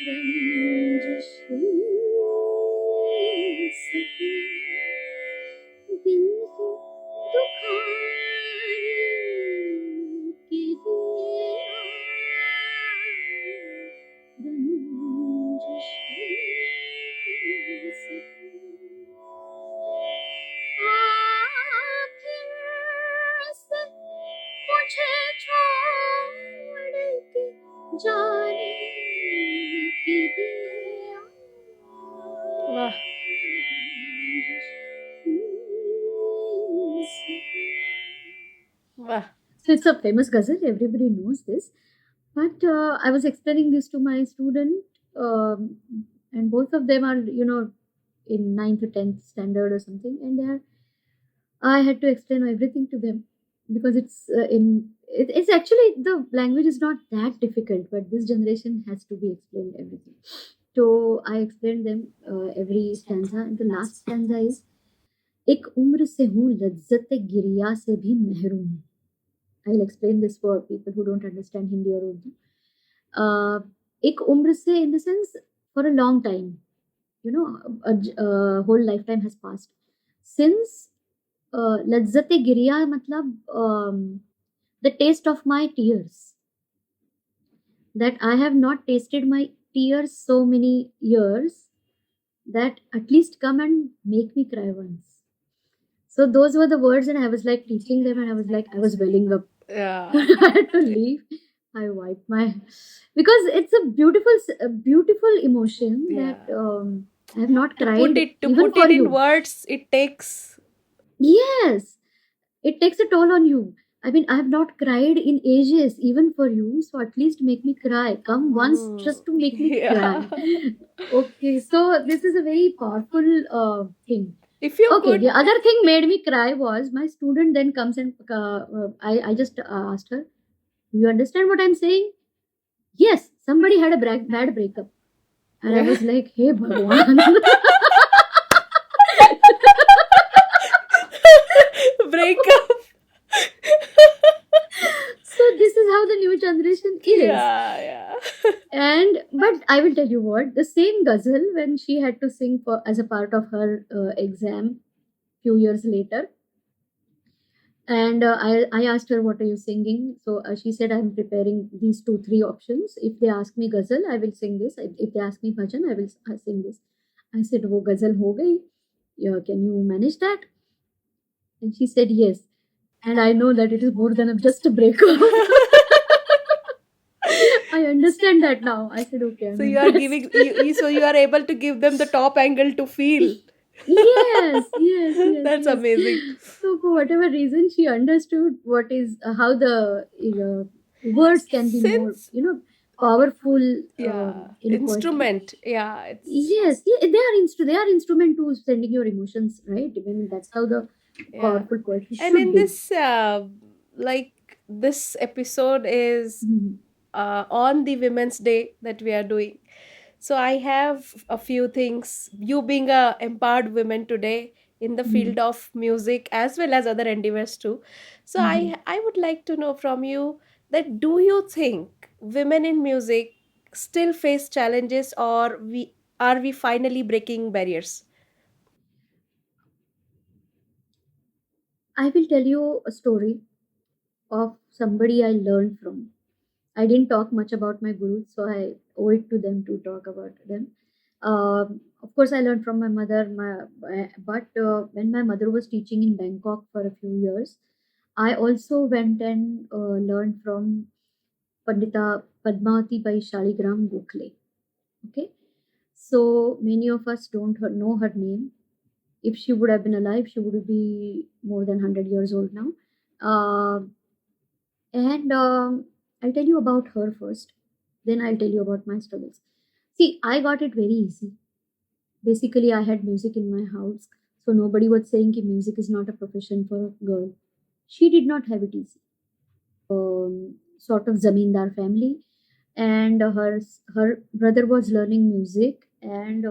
रंजिश सही दिल को दुखाने के लिए रंजिश सही आखिर से मुझे छोड़ के जाने के लिए Wow. Wow. So it's a famous ghazal. Everybody knows this. But I was explaining this to my student, and both of them are, in ninth or 10th standard or something, and I had to explain everything to them because it's actually the language is not that difficult, but this generation has to be explained everything. So I explained them every stanza, and the last stanza is एक उम्र से हूँ लज्जत गिरिया से भी महरूम. I'll explain this for people who don't understand Hindi or Urdu. एक उम्र से in the sense for a long time, a whole lifetime has passed since लज्जत गिरिया मतलब the taste of my tears, that I have not tasted my tears so many years, that at least come and make me cry once. So those were the words, and I was like teaching them, and I was welling up. Yeah. I had to leave. I wiped my because it's a beautiful emotion that I have not cried To even put for it you. in words, it takes. Yes, it takes a toll on you. I mean, I have not cried in ages, even for you. So at least make me cry. Come once just to make me Yeah. cry. Okay, so this is a very powerful thing. If you Okay, could, the other thing made me cry was my student then comes and I just asked her, "You understand what I'm saying?" Yes, somebody had a bad breakup. And I was like, hey, Bhagwan. breakup. So this is how the new generation is. Yeah. But I will tell you what, the same ghazal when she had to sing as a part of her exam few years later, and I asked her, what are you singing? So she said, I'm preparing these 2-3 options. If they ask me ghazal, I will sing this. If they ask me bhajan, I will sing this. I said, wo ghazal ho gayi? Yeah, can you manage that? And she said yes. And I know that it is more than just a breakup. I understand that now. I said, okay. So you are giving, so you are able to give them the top angle to feel. Yes. That's yes. amazing. So for whatever reason, she understood what is how the words can be more, powerful. Instrument. Yeah. Yes, they are they are instrument to sending your emotions, right? I mean, that's how the Yeah. Powerful poetry And should in be. this, this episode is Mhm. on the Women's Day that we are doing. So I have a few things. You being a empowered woman today in the Mhm. field of music as well as other endeavors too. So Mhm. I would like to know from you that do you think women in music still face challenges, or we are we finally breaking barriers? I will tell you a story of somebody I learned from. I didn't talk much about my gurus, so I owe it to them to talk about them. Of course, I learned from my mother. But when my mother was teaching in Bangkok for a few years, I also went and learned from Pandita Padmavati Bai Shaligram Gokhale. Okay, so many of us don't know her name. If she would have been alive, she would be more than 100 years old now. Uh, and I'll tell you about her first. Then I'll tell you about my struggles. See, I got it very easy. Basically, I had music in my house, so nobody was saying that music is not a profession for a girl. She did not have it easy. Sort of zamindar family, and her brother was learning music, and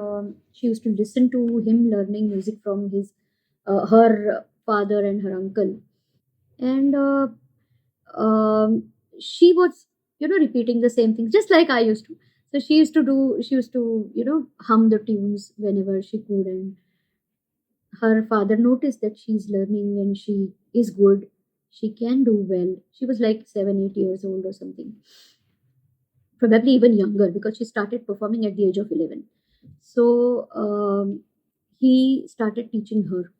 she used to listen to him learning music from his her father and her uncle, and she was repeating the same thing just like I used to. So she used to hum the tunes whenever she could, and her father noticed that she's learning and she is good, she can do well. She was like 7 8 years old or something, probably even younger, because she started performing at the age of 11. So he started teaching her.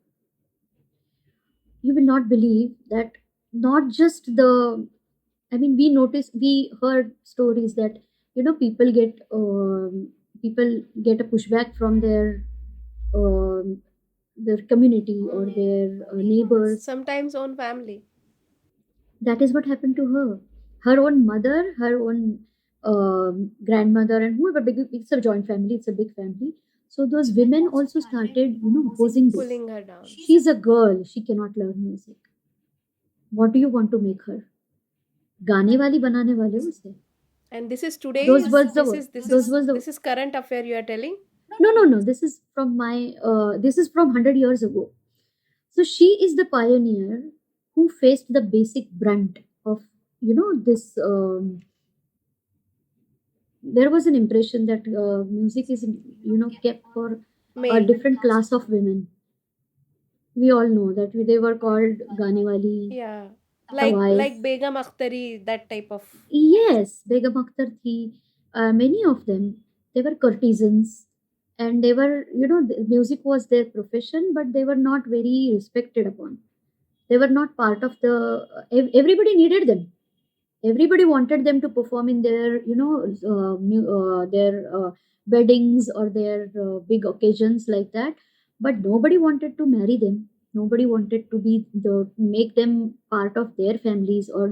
You will not believe that. Not just the, I mean, we heard stories that people get a pushback from um, their community or their neighbors. Sometimes own family. That is what happened to her. Her own mother, her own grandmother, and whoever. It's a joint family. It's a big family. So those women also started, opposing this. Pulling her down. She's a girl. She cannot learn music. What do you want to make her? गाने वाली बनाने वाले हो उसे. And this is Those today's. was the those was the This is current affair you are telling. no. This is from my this is from 100 years ago. So she is the pioneer who faced the basic brunt of this. There was an impression that music is kept for a Male. different class of women. We all know that they were called Ganewali, Yeah. the Like wife. Begum Akhtari, that type of. Yes, Begum Akhtar thi. Many of them, they were courtesans, and they were, the music was their profession, but they were not very respected upon. They were not part of the. Everybody needed them. Everybody wanted them to perform in their, their weddings or their big occasions like that. But nobody wanted to marry them. Nobody wanted to be the make them part of their families, or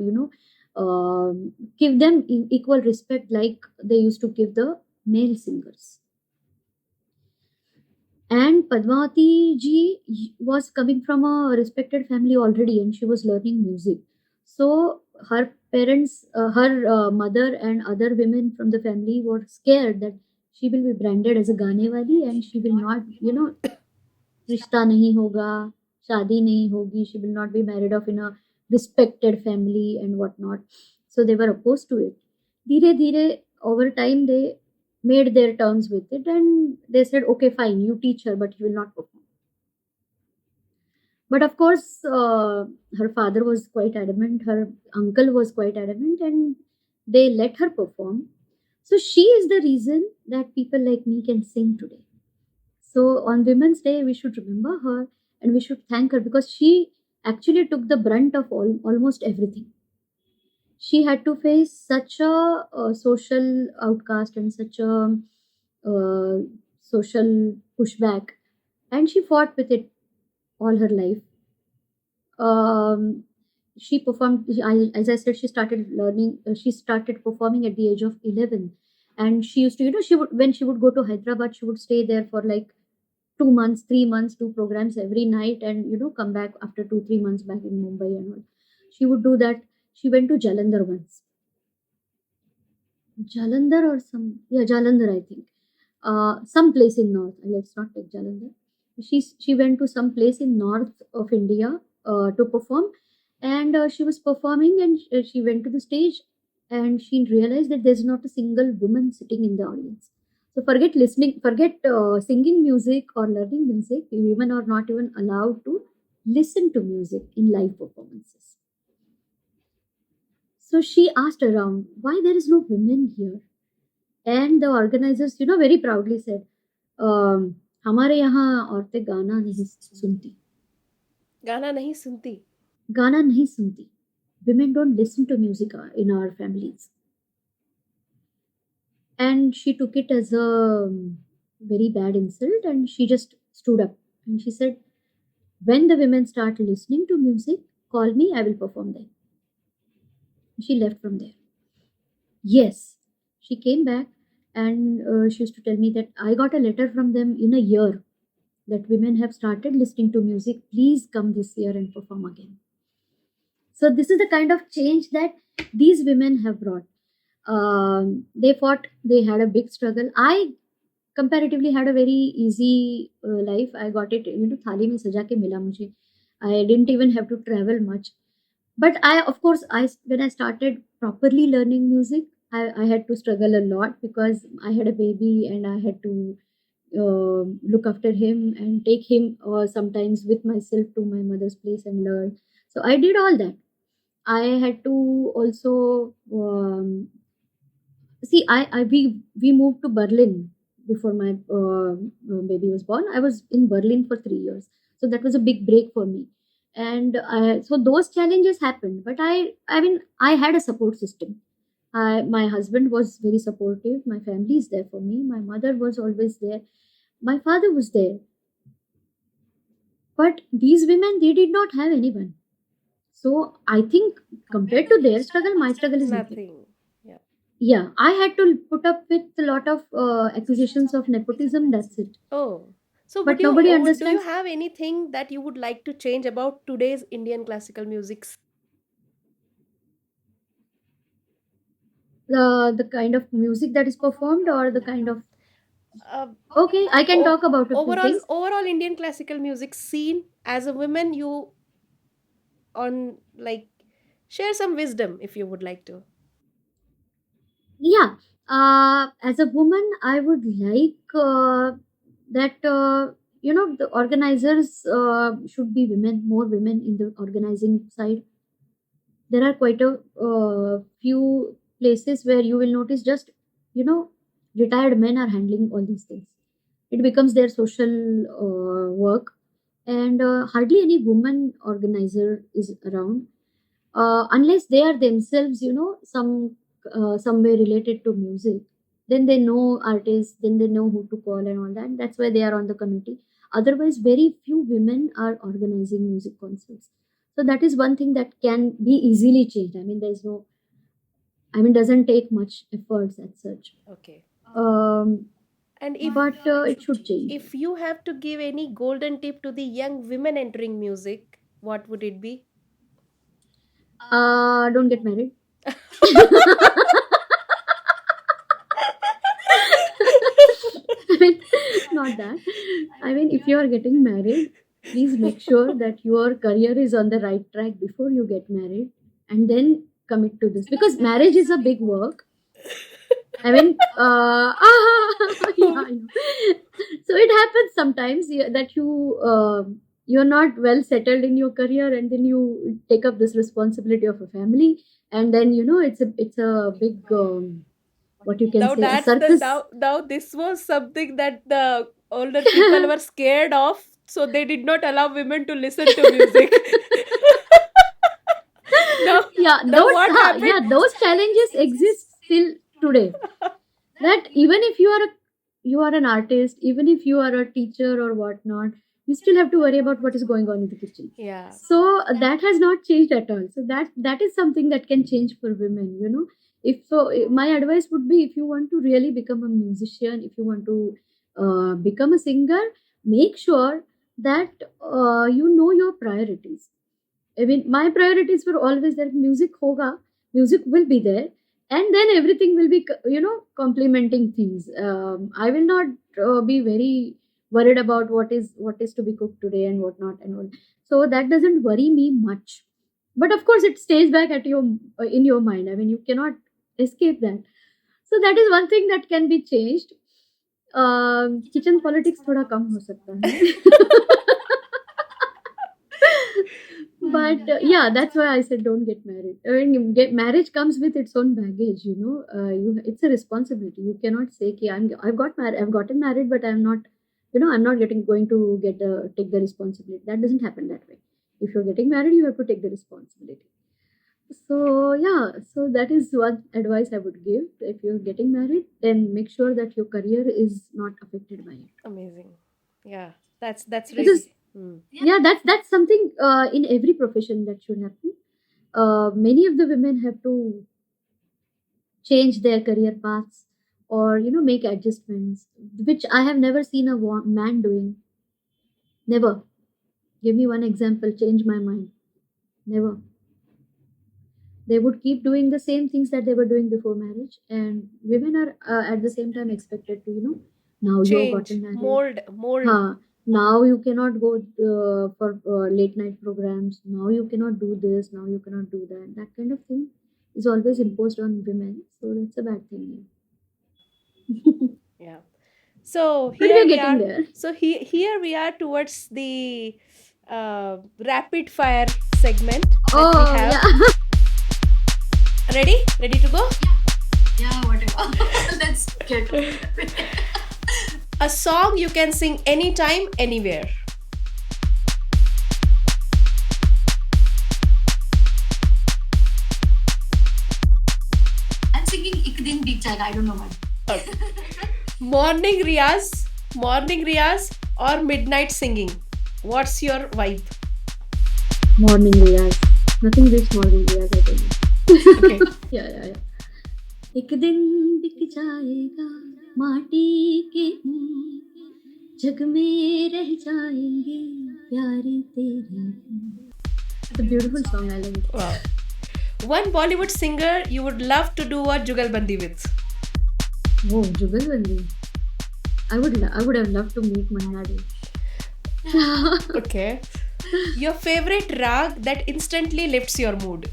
give them equal respect like they used to give the male singers. And Padmavati ji was coming from a respected family already, and she was learning music. So her parents, her mother, and other women from the family were scared that she will be branded as a Gaane wali, and she will not, रिश्ता नहीं होगा, शादी नहीं होगी, she will not be married off in a respected family and whatnot. So they were opposed to it. धीरे धीरे over time they made their terms with it, and they said, okay, fine, you teach her, but you will not perform. But of course, her father was quite adamant, her uncle was quite adamant, and they let her perform. So she is the reason that people like me can sing today. So on Women's Day, we should remember her and we should thank her, because she actually took the brunt of almost everything. She had to face such a social outcast and such a uh, social pushback, and she fought with it all her life. Um, she performed, as I said, she started learning, she started performing at the age of 11. And she used to, she would, when she would go to Hyderabad, she would stay there for like 2 months, 3 months, do programs every night, and come back after 2, 3 months back in Mumbai and all. She would do that. She went to Jalandhar once. Jalandhar or some, yeah, Jalandhar, I think. Some place in north. Let's not take Jalandhar. She went to some place in north of India to perform, and she was performing, and she went to the stage, and she realized that there's not a single woman sitting in the audience. So forget listening, forget singing music or learning music. Women are not even allowed to listen to music in live performances. So she asked around why there is no women here, and the organizers, very proudly said, हमारे यहाँ औरतें गाना नहीं सुनती, गाना नहीं सुनती. गाना नहीं सुनती. Women don't listen to music in our families. And she took it as a very bad insult, and she just stood up and she said, when the women start listening to music, call me, I will perform there. She left from there. Yes, she came back, and she used to tell me that I got a letter from them in a year that women have started listening to music. Please come this year and perform again. So this is the kind of change that these women have brought. They fought. They had a big struggle. I comparatively had a very easy life. I got it, थाली में सजा के मिला मुझे. I didn't even have to travel much. But of course, when I started properly learning music, I had to struggle a lot because I had a baby and I had to look after him and take him sometimes with myself to my mother's place and learn. So I did all that. I had to also see. We moved to Berlin before my baby was born. I was in Berlin for 3 years, so that was a big break for me. And so those challenges happened, but I mean, I had a support system. My husband was very supportive. My family is there for me. My mother was always there. My father was there. But these women, they did not have anyone. So I think compared to their struggle, my struggle is nothing. Nothing. Yeah. Yeah, I had to put up with a lot of accusations of nepotism. That's it. Oh. So But nobody do you understands have anything that you would like to change about today's Indian classical music? the kind of music that is performed, or the kind of. Uh, Okay, I can talk about a few things. overall Indian classical music scene, as a woman, you on like share some wisdom if you would like to. Yeah, as a woman, I would like that the organizers should be women, more women in the organizing side. There are quite a few places where you will notice just you know retired men are handling all these things. It becomes their social work, and hardly any woman organizer is around, unless they are themselves somewhere related to music. Then they know artists, then they know who to call and all that. That's why they are on the committee. Otherwise, very few women are organizing music concerts. So that is one thing that can be easily changed. I mean, doesn't take much efforts as such. Okay. Um, And but it should change. if you have to give any golden tip to the young women entering music, what would it be? Don't get married. I mean, not that. I mean, if you are getting married, please make sure that your career is on the right track before you get married, and then commit to this, because marriage is a big work. I mean, yeah, I know. So it happens sometimes that you're not well settled in your career, and then you take up this responsibility of a family, and then it's a big what you can Now say, a that's the circus. now this was something that the older people were scared of, so they did not allow women to listen to music. now, Yeah, now what yeah, happened? those challenges exist still today. That even if you are an artist, even if you are a teacher or whatnot, you still have to worry about what is going on in the kitchen. Yeah. So that has not changed at all. So that is something that can change for women. If so, my advice would be, if you want to really become a musician, if you want to become a singer, make sure that you know your priorities. I mean, my priorities were always that music hoga, music will be there, and then everything will be, complementing things. I will not be very worried about what is to be cooked today and what not and all. So that doesn't worry me much. But of course, it stays back at your in your mind. I mean, you cannot escape that. So that is one thing that can be changed. Kitchen politics थोड़ा कम हो सकता है. But yeah, that's why I said don't get married. I mean, marriage comes with its own baggage. It's a responsibility. You cannot say कि I've got married, I've gotten married, but I'm not, I'm not going to take the responsibility. That doesn't happen that way. If you're getting married, you have to take the responsibility. So yeah, so that is one advice I would give. If you're getting married, then make sure that your career is not affected by it. Amazing. Yeah, that's Because really. yeah, that's something in every profession that should happen. Many of the women have to change their career paths or make adjustments, which I have never seen a man doing. Never. Give me one example. Change my mind. Never. They would keep doing the same things that they were doing before marriage, and women are at the same time expected to now you have Change, gotten married. mold. Now you cannot go for late night programs. Now you cannot do this. Now you cannot do that. That kind of thing is always imposed on women. So that's a bad thing. Yeah. So But here we're we getting are. there. So here we are towards the rapid fire segment that we Oh have. yeah. Ready to go? Yeah, whatever. Let's get on it. A song you can sing anytime, anywhere. I'm singing Ik Din Beet Jayega. I don't know why. Morning riyaz or midnight singing. What's your vibe? Morning riyaz. Nothing beats morning riyaz, I tell you. Okay. Yeah. एक दिन बिक जाएगा माटी के जग में रह जाएंगे प्यारे तेरे. It's a beautiful song. I love it. Wow. One Bollywood singer you would love to do a jugalbandi with. Oh, Jugalbandi. I would have loved to meet Manna Dey. Okay. Your favorite rag that instantly lifts your mood.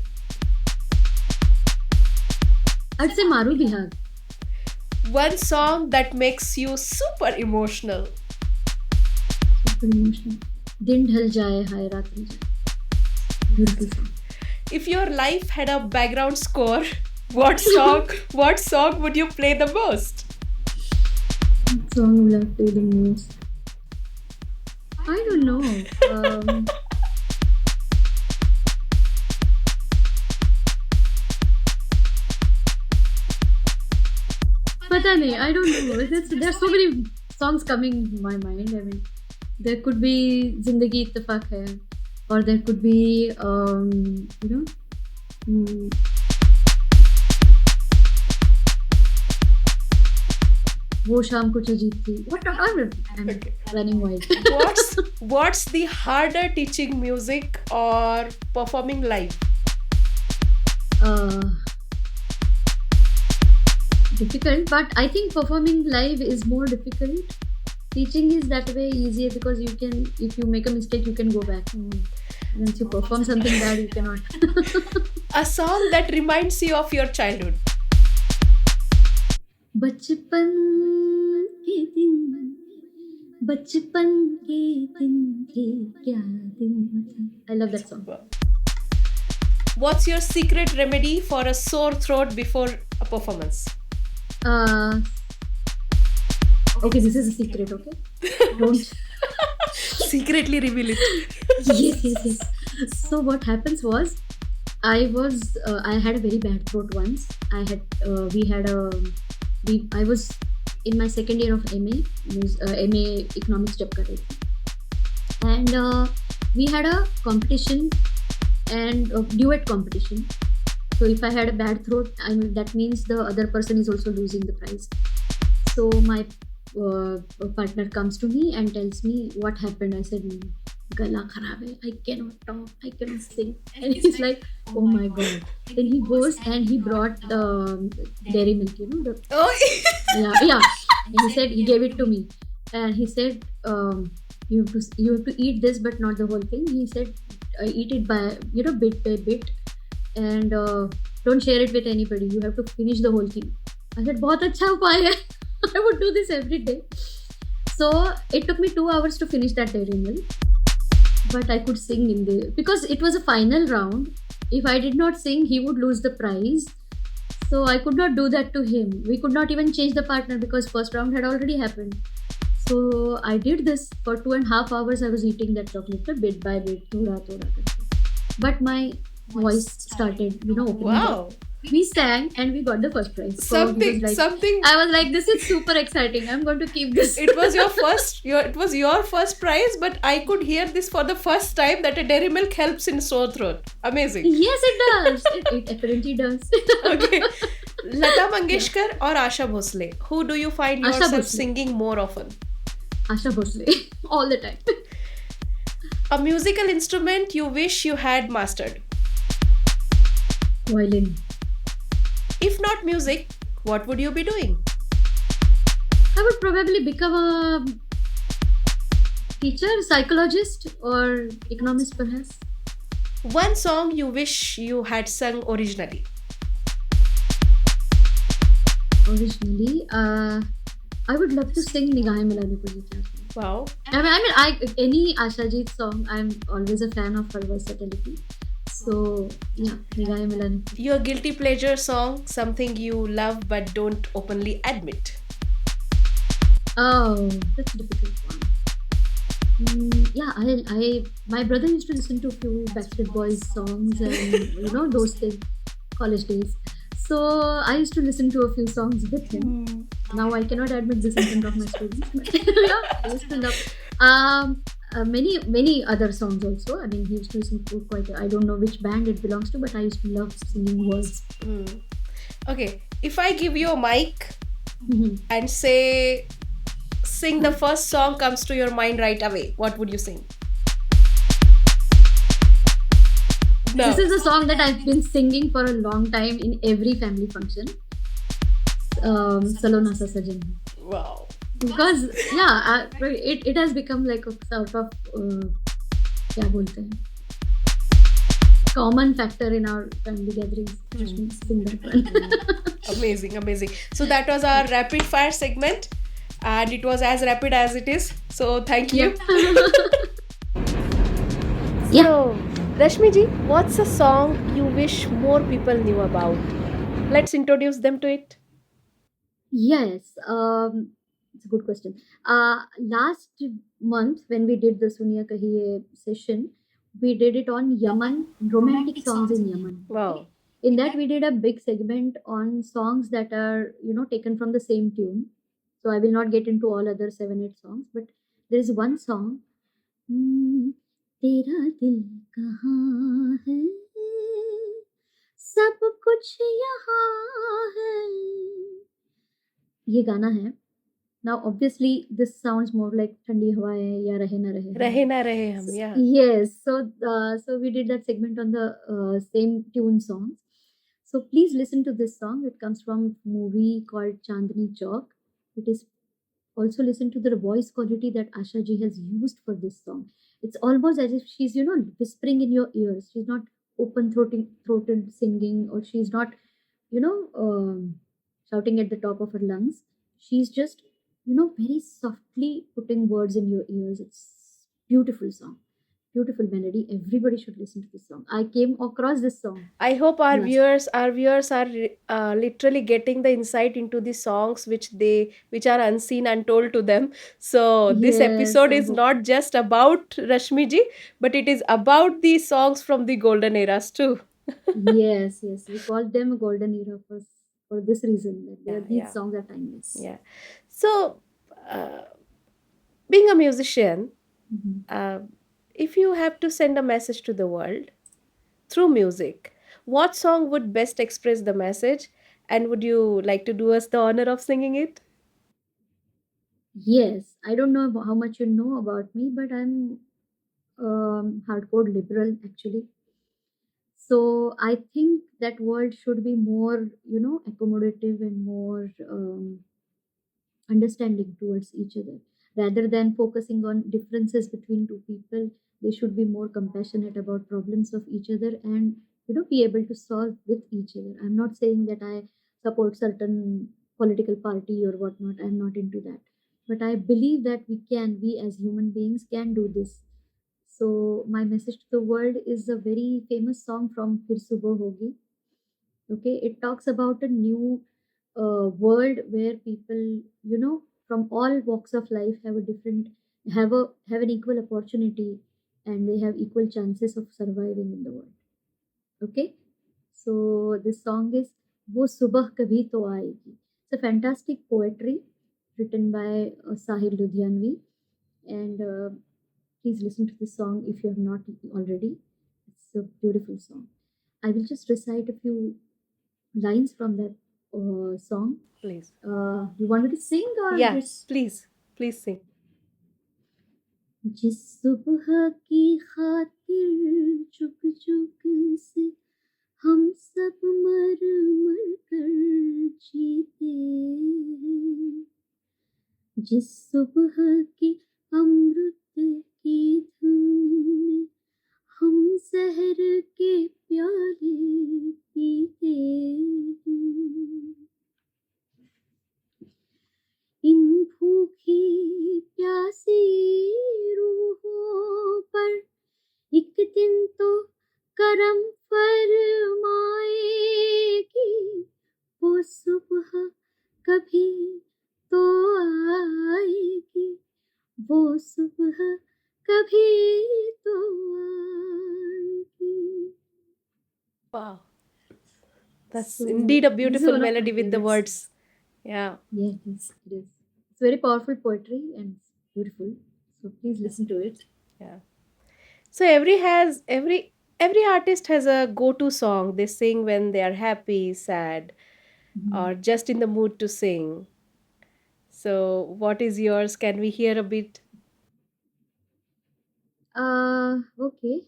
I'd say Maru Bihag. One song that makes you super emotional. Super emotional. Din dhal jaye, hai raat ho jaye. Beautiful song. If your life had a background score, what song would you play the most? What song will I play the most? I don't know. Pata nahi, I don't know. There's so many songs coming in my mind. I mean, there could be Zindagi Ittifaq Hai, or there could be वो शाम कुछ अजीब थी. What? I'm running wild. What's the harder, teaching music or performing live? Difficult, but I think performing live is more difficult. Teaching is that way easier because you can, if you make a mistake, you can go back. Once you perform something bad, you cannot. A song that reminds you of your childhood. बचपन के दिन थे क्या दिन था. I love that song. What's your secret remedy for a sore throat before a performance? Okay, this is a secret, okay? Don't. Secretly reveal it. Yes. So what happens was, I had a very bad throat once. I was in my second year of MA economics जब कर रही थी, and we had a competition and a duet competition. So if I had a bad throat, that means the other person is also losing the prize. So my partner comes to me and tells me what happened. I said, "Gala kharab hai. I cannot talk. I cannot sing." And he's like, "Oh my god!" Then he goes and he brought the dairy milk. You know the Oh, yeah. And he said he gave it to me, and he said, you have to eat this, but not the whole thing. He said, eat it by bit by bit, and don't share it with anybody. You have to finish the whole thing. I said, बहुत अच्छा उपाय है. I would do this every day. So it took me 2 hours to finish that dairy milk, but I could sing in the because it was a final round. If I did not sing, he would lose the prize. So I could not do that to him. We could not even change the partner because first round had already happened. So I did this for 2.5 hours. I was eating that chocolate bit by bit, thoda thoda karke. But my voice started, opening up. wow. We sang and we got the first prize. So he Something, was like, something. I was like, this is super exciting. I'm going to keep this. It was your first. It was your first prize, but I could hear this for the first time that a dairy milk helps in sore throat. Amazing. Yes, it does. It apparently does. Okay. Lata Mangeshkar or Asha Bhosle? Who do you find Asha yourself Bhosle. singing more often? Asha Bhosle. All the time. A musical instrument you wish you had mastered? Violin. If not music, what would you be doing? I would probably become a teacher, psychologist, or economist perhaps. One song you wish you had sung originally? Originally, I would love to sing Nigahe Milane Ko Ji Kya Song. Wow. Any Ashajeet song, I'm always a fan of her versatility. So yeah, Nigahe Milane. Your guilty pleasure song, something you love but don't openly admit? Oh, that's a difficult one. Yeah, my brother used to listen to a few Backstreet Boys songs and those things, college days. So I used to listen to a few songs with him. Now I cannot admit this in front of my students, but yeah, I used to love many other songs also. I mean, he used to listen to I don't know which band it belongs to, but I used to love singing words. Okay, if I give you a mic Mhm. and say, sing the first song comes to your mind right away, what would you sing? No. This is a song that I've been singing for a long time in every family function. Salona Sa Sajan. Wow. Because it has become like a sort of क्या बोलते हैं, common factor in our family gatherings. Sing that one. Amazing, amazing. So that was our rapid fire segment, and it was as rapid as it is. So thank you. Yeah. So, Rashmi ji, what's a song you wish more people knew about? Let's introduce them to it. Yes, it's a good question. Last month when we did the Sunia Kahiye session, we did it on Yaman, romantic songs in Yaman. Wow. In that, we did a big segment on songs that are, taken from the same tune. So I will not get into all other 7-8 songs, but there is one song. तेरा दिल कहाँ है, सब कुछ यहाँ है. ये गाना है. Now, obviously, this sounds more like ठंडी हवाएं या रहे ना रहे. Rahe na rahe hum, yeah. Yes, so we did that segment on the same tune songs. So please listen to this song. It comes from a movie called Chandni Chowk. It is also listen to the voice quality that Asha ji has used for this song. It's almost as if she's whispering in your ears. She's not throated singing, or she's not shouting at the top of her lungs. She's just very softly putting words in your ears. It's beautiful song, beautiful melody. Everybody should listen to this song. I came across this song. I hope our Yes. viewers are literally getting the insight into the songs which are unseen and told to them. So this Yes, episode I is hope. not just about Rashmi ji, but it is about the songs from the golden eras too. Yes. We call them a golden era for this reason, that Yeah, these yeah. songs are timeless. Yeah. So, being a musician, Mhm. if you have to send a message to the world through music, what song would best express the message? And would you like to do us the honor of singing it? Yes, I don't know how much you know about me, but I'm hardcore liberal actually. So I think that world should be more, accommodative and more understanding towards each other. Rather than focusing on differences between two people, they should be more compassionate about problems of each other and be able to solve with each other. I'm not saying that I support certain political party or whatnot. I'm not into that. But I believe that we as human beings can do this. So my message to the world is a very famous song from Fir Subah Hogi. Okay, it talks about a new world where people, from all walks of life have a different have an equal opportunity, and they have equal chances of surviving in the world. Okay, so this song is "वो सुबह कभी तो आएगी." It's a fantastic poetry written by Sahil Ludhianvi, and please listen to this song if you have not already. It's a beautiful song. I will just recite a few lines from that song. Please. You want me to sing or Yeah, just? please sing. जिस सुबह की खातिर चुप चुप से हम सब मर मर कर जीते हैं, जिस सुबह की अमृत की धुन में हम जहर के प्याले पीते हैं, इन भूखी प्यासी रूहों पर एक दिन तो करम फरमाएगी, वो सुबह कभी तो आएगी, वो सुबह कभी तो आएगी. Wow. That's So indeed a this is beautiful one of my melody with the favorites. words. Yeah. Yeah, it is. It is. It's very powerful poetry and it's beautiful. So please listen to it. Yeah. So every artist has a go-to song they sing when they are happy, sad, Mhm. or just in the mood to sing. So what is yours? Can we hear a bit? Okay.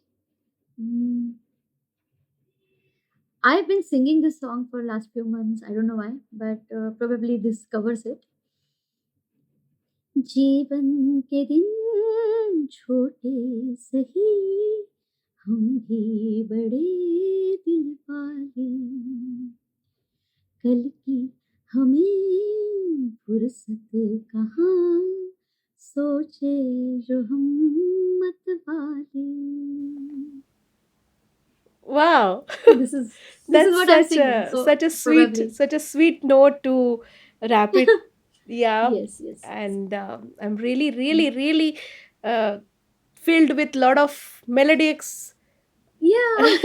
Mm, I've been singing this song for last few months. I don't know why, but probably this covers it. जीवन के दिन छोटे सही, हम भी बड़े दिल वाले, कल की हमें फुर्सत कहाँ, सोचे जो हम मत वाले. Wow. So this is That's what I'm singing. So probably such a sweet note to wrap it. Yeah. yes, yes, yes. And I'm really uh, filled with lot of melodious Yeah.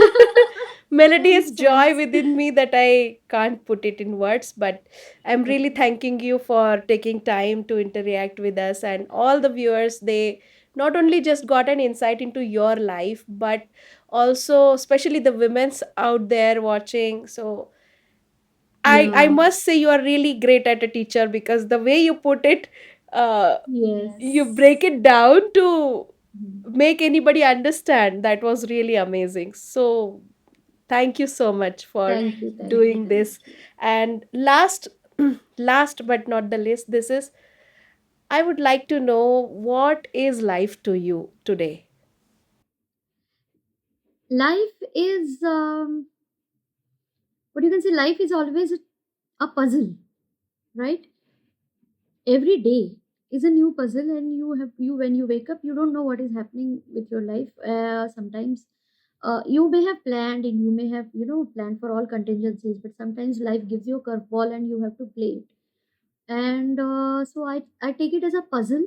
melodious Thanks, joy thanks. within me that I can't put it in words. But I'm really Okay. thanking you for taking time to interact with us, and all the viewers. They not only just got an insight into your life, but also especially the women's out there watching. So I Yeah. must say you are really great at a teacher, because the way you put it, uh, you Yes. break it down to Mhm. make anybody understand. That was really amazing. So thank you so much for Thank you, thank you, doing thank this. you. And last but not the least, this is, I would like to know, what is life to you today? Life is what you can say. Life is always a puzzle, right? Every day is a new puzzle, and you when you wake up, you don't know what is happening with your life. Sometimes you may have planned and you may have planned for all contingencies, but sometimes life gives you a curveball and you have to play it. And so I take it as a puzzle,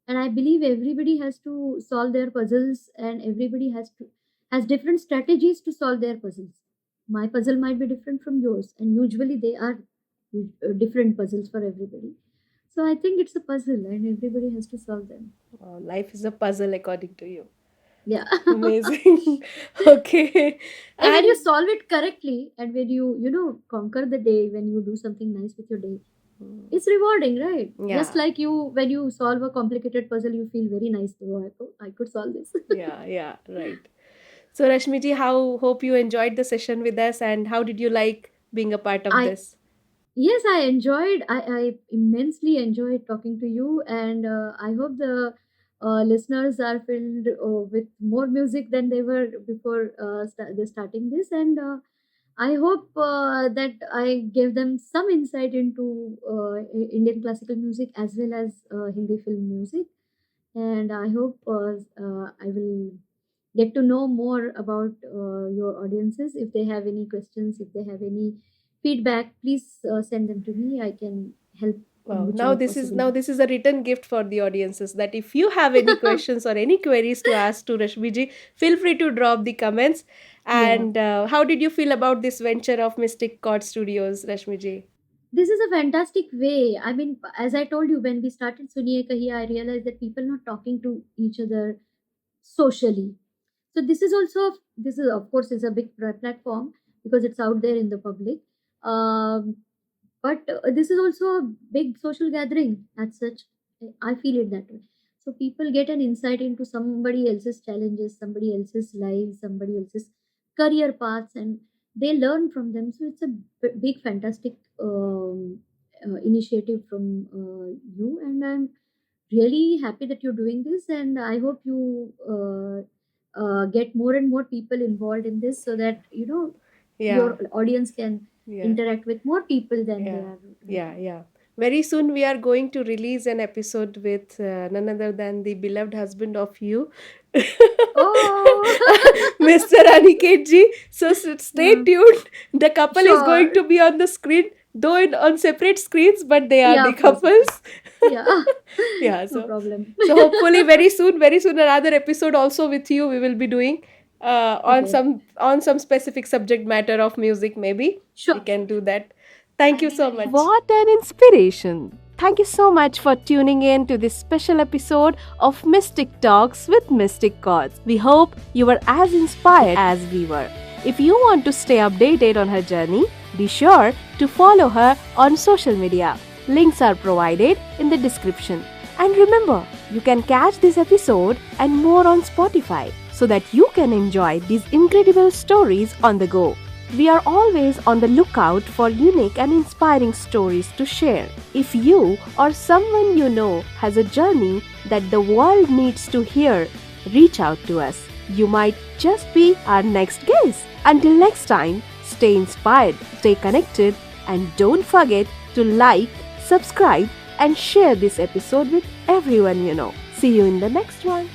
and I believe everybody has to solve their puzzles, and everybody has different strategies to solve their puzzles. My puzzle might be different from yours, and usually they are different puzzles for everybody. So I think it's a puzzle, and everybody has to solve them. Life is a puzzle according to you. Yeah. Amazing. Okay. And when you And solve it correctly, and when you conquer the day, when you do something nice with your day, It's rewarding, right? Yeah. Just like you, when you solve a complicated puzzle, you feel very nice. Oh, I could solve this. Yeah, right. So Rashmiji, how hope you enjoyed the session with us, and how did you like being a part of I this? Yes, I enjoyed. I immensely enjoyed talking to you, and I hope the listeners are filled with more music than they were before they starting this, and I hope that I gave them some insight into Indian classical music as well as Hindi film music, and I hope I will get to know more about your audiences. If they have any questions, if they have any feedback, please send them to me. I can help in Wow. Now whichever this is possible now way. this is a written gift for the audiences, that if you have any questions or any queries to ask to Rashmiji, feel free to drop the comments. Yeah, And how did you feel about this venture of Mystic Chord Studios, Rashmiji? this is a fantastic way. I mean, as I told you, when we started Suniye Kahiya, I realized that people not talking to each other socially. So this is of course is a big platform because it's out there in the public. Um, but this is also a big social gathering as such. I feel it that way. So people get an insight into somebody else's challenges, somebody else's lives, somebody else's career paths, and they learn from them. So it's a big fantastic initiative from you, and I'm really happy that you're doing this, and I hope you get more and more people involved in this, so that Yeah, your audience can yeah, interact with more people than they yeah, are right yeah, now. yeah. Very soon we are going to release an episode with none other than the beloved husband of you, Oh, Mr. Aniket ji. So stay yeah, tuned. The couple is going sure. to be on the screen, though on separate screens, but they are Yeah, the of course, of couples. course. Yeah, Yeah, no so problem. hopefully very soon another episode also with you we will be doing Okay, on some specific subject matter of music. Maybe we sure. can do that. Thank I'll you be so very much. happy. What an inspiration! Thank you so much for tuning in to this special episode of Mystic Talks with Mystic Chords. We hope you were as inspired as we were. If you want to stay updated on her journey, be sure to follow her on social media. Links are provided in the description. And remember, you can catch this episode and more on Spotify so that you can enjoy these incredible stories on the go. We are always on the lookout for unique and inspiring stories to share. If you or someone you know has a journey that the world needs to hear, reach out to us. You might just be our next guest. Until next time, stay inspired, stay connected, and don't forget to like, subscribe, and share this episode with everyone you know. See you in the next one.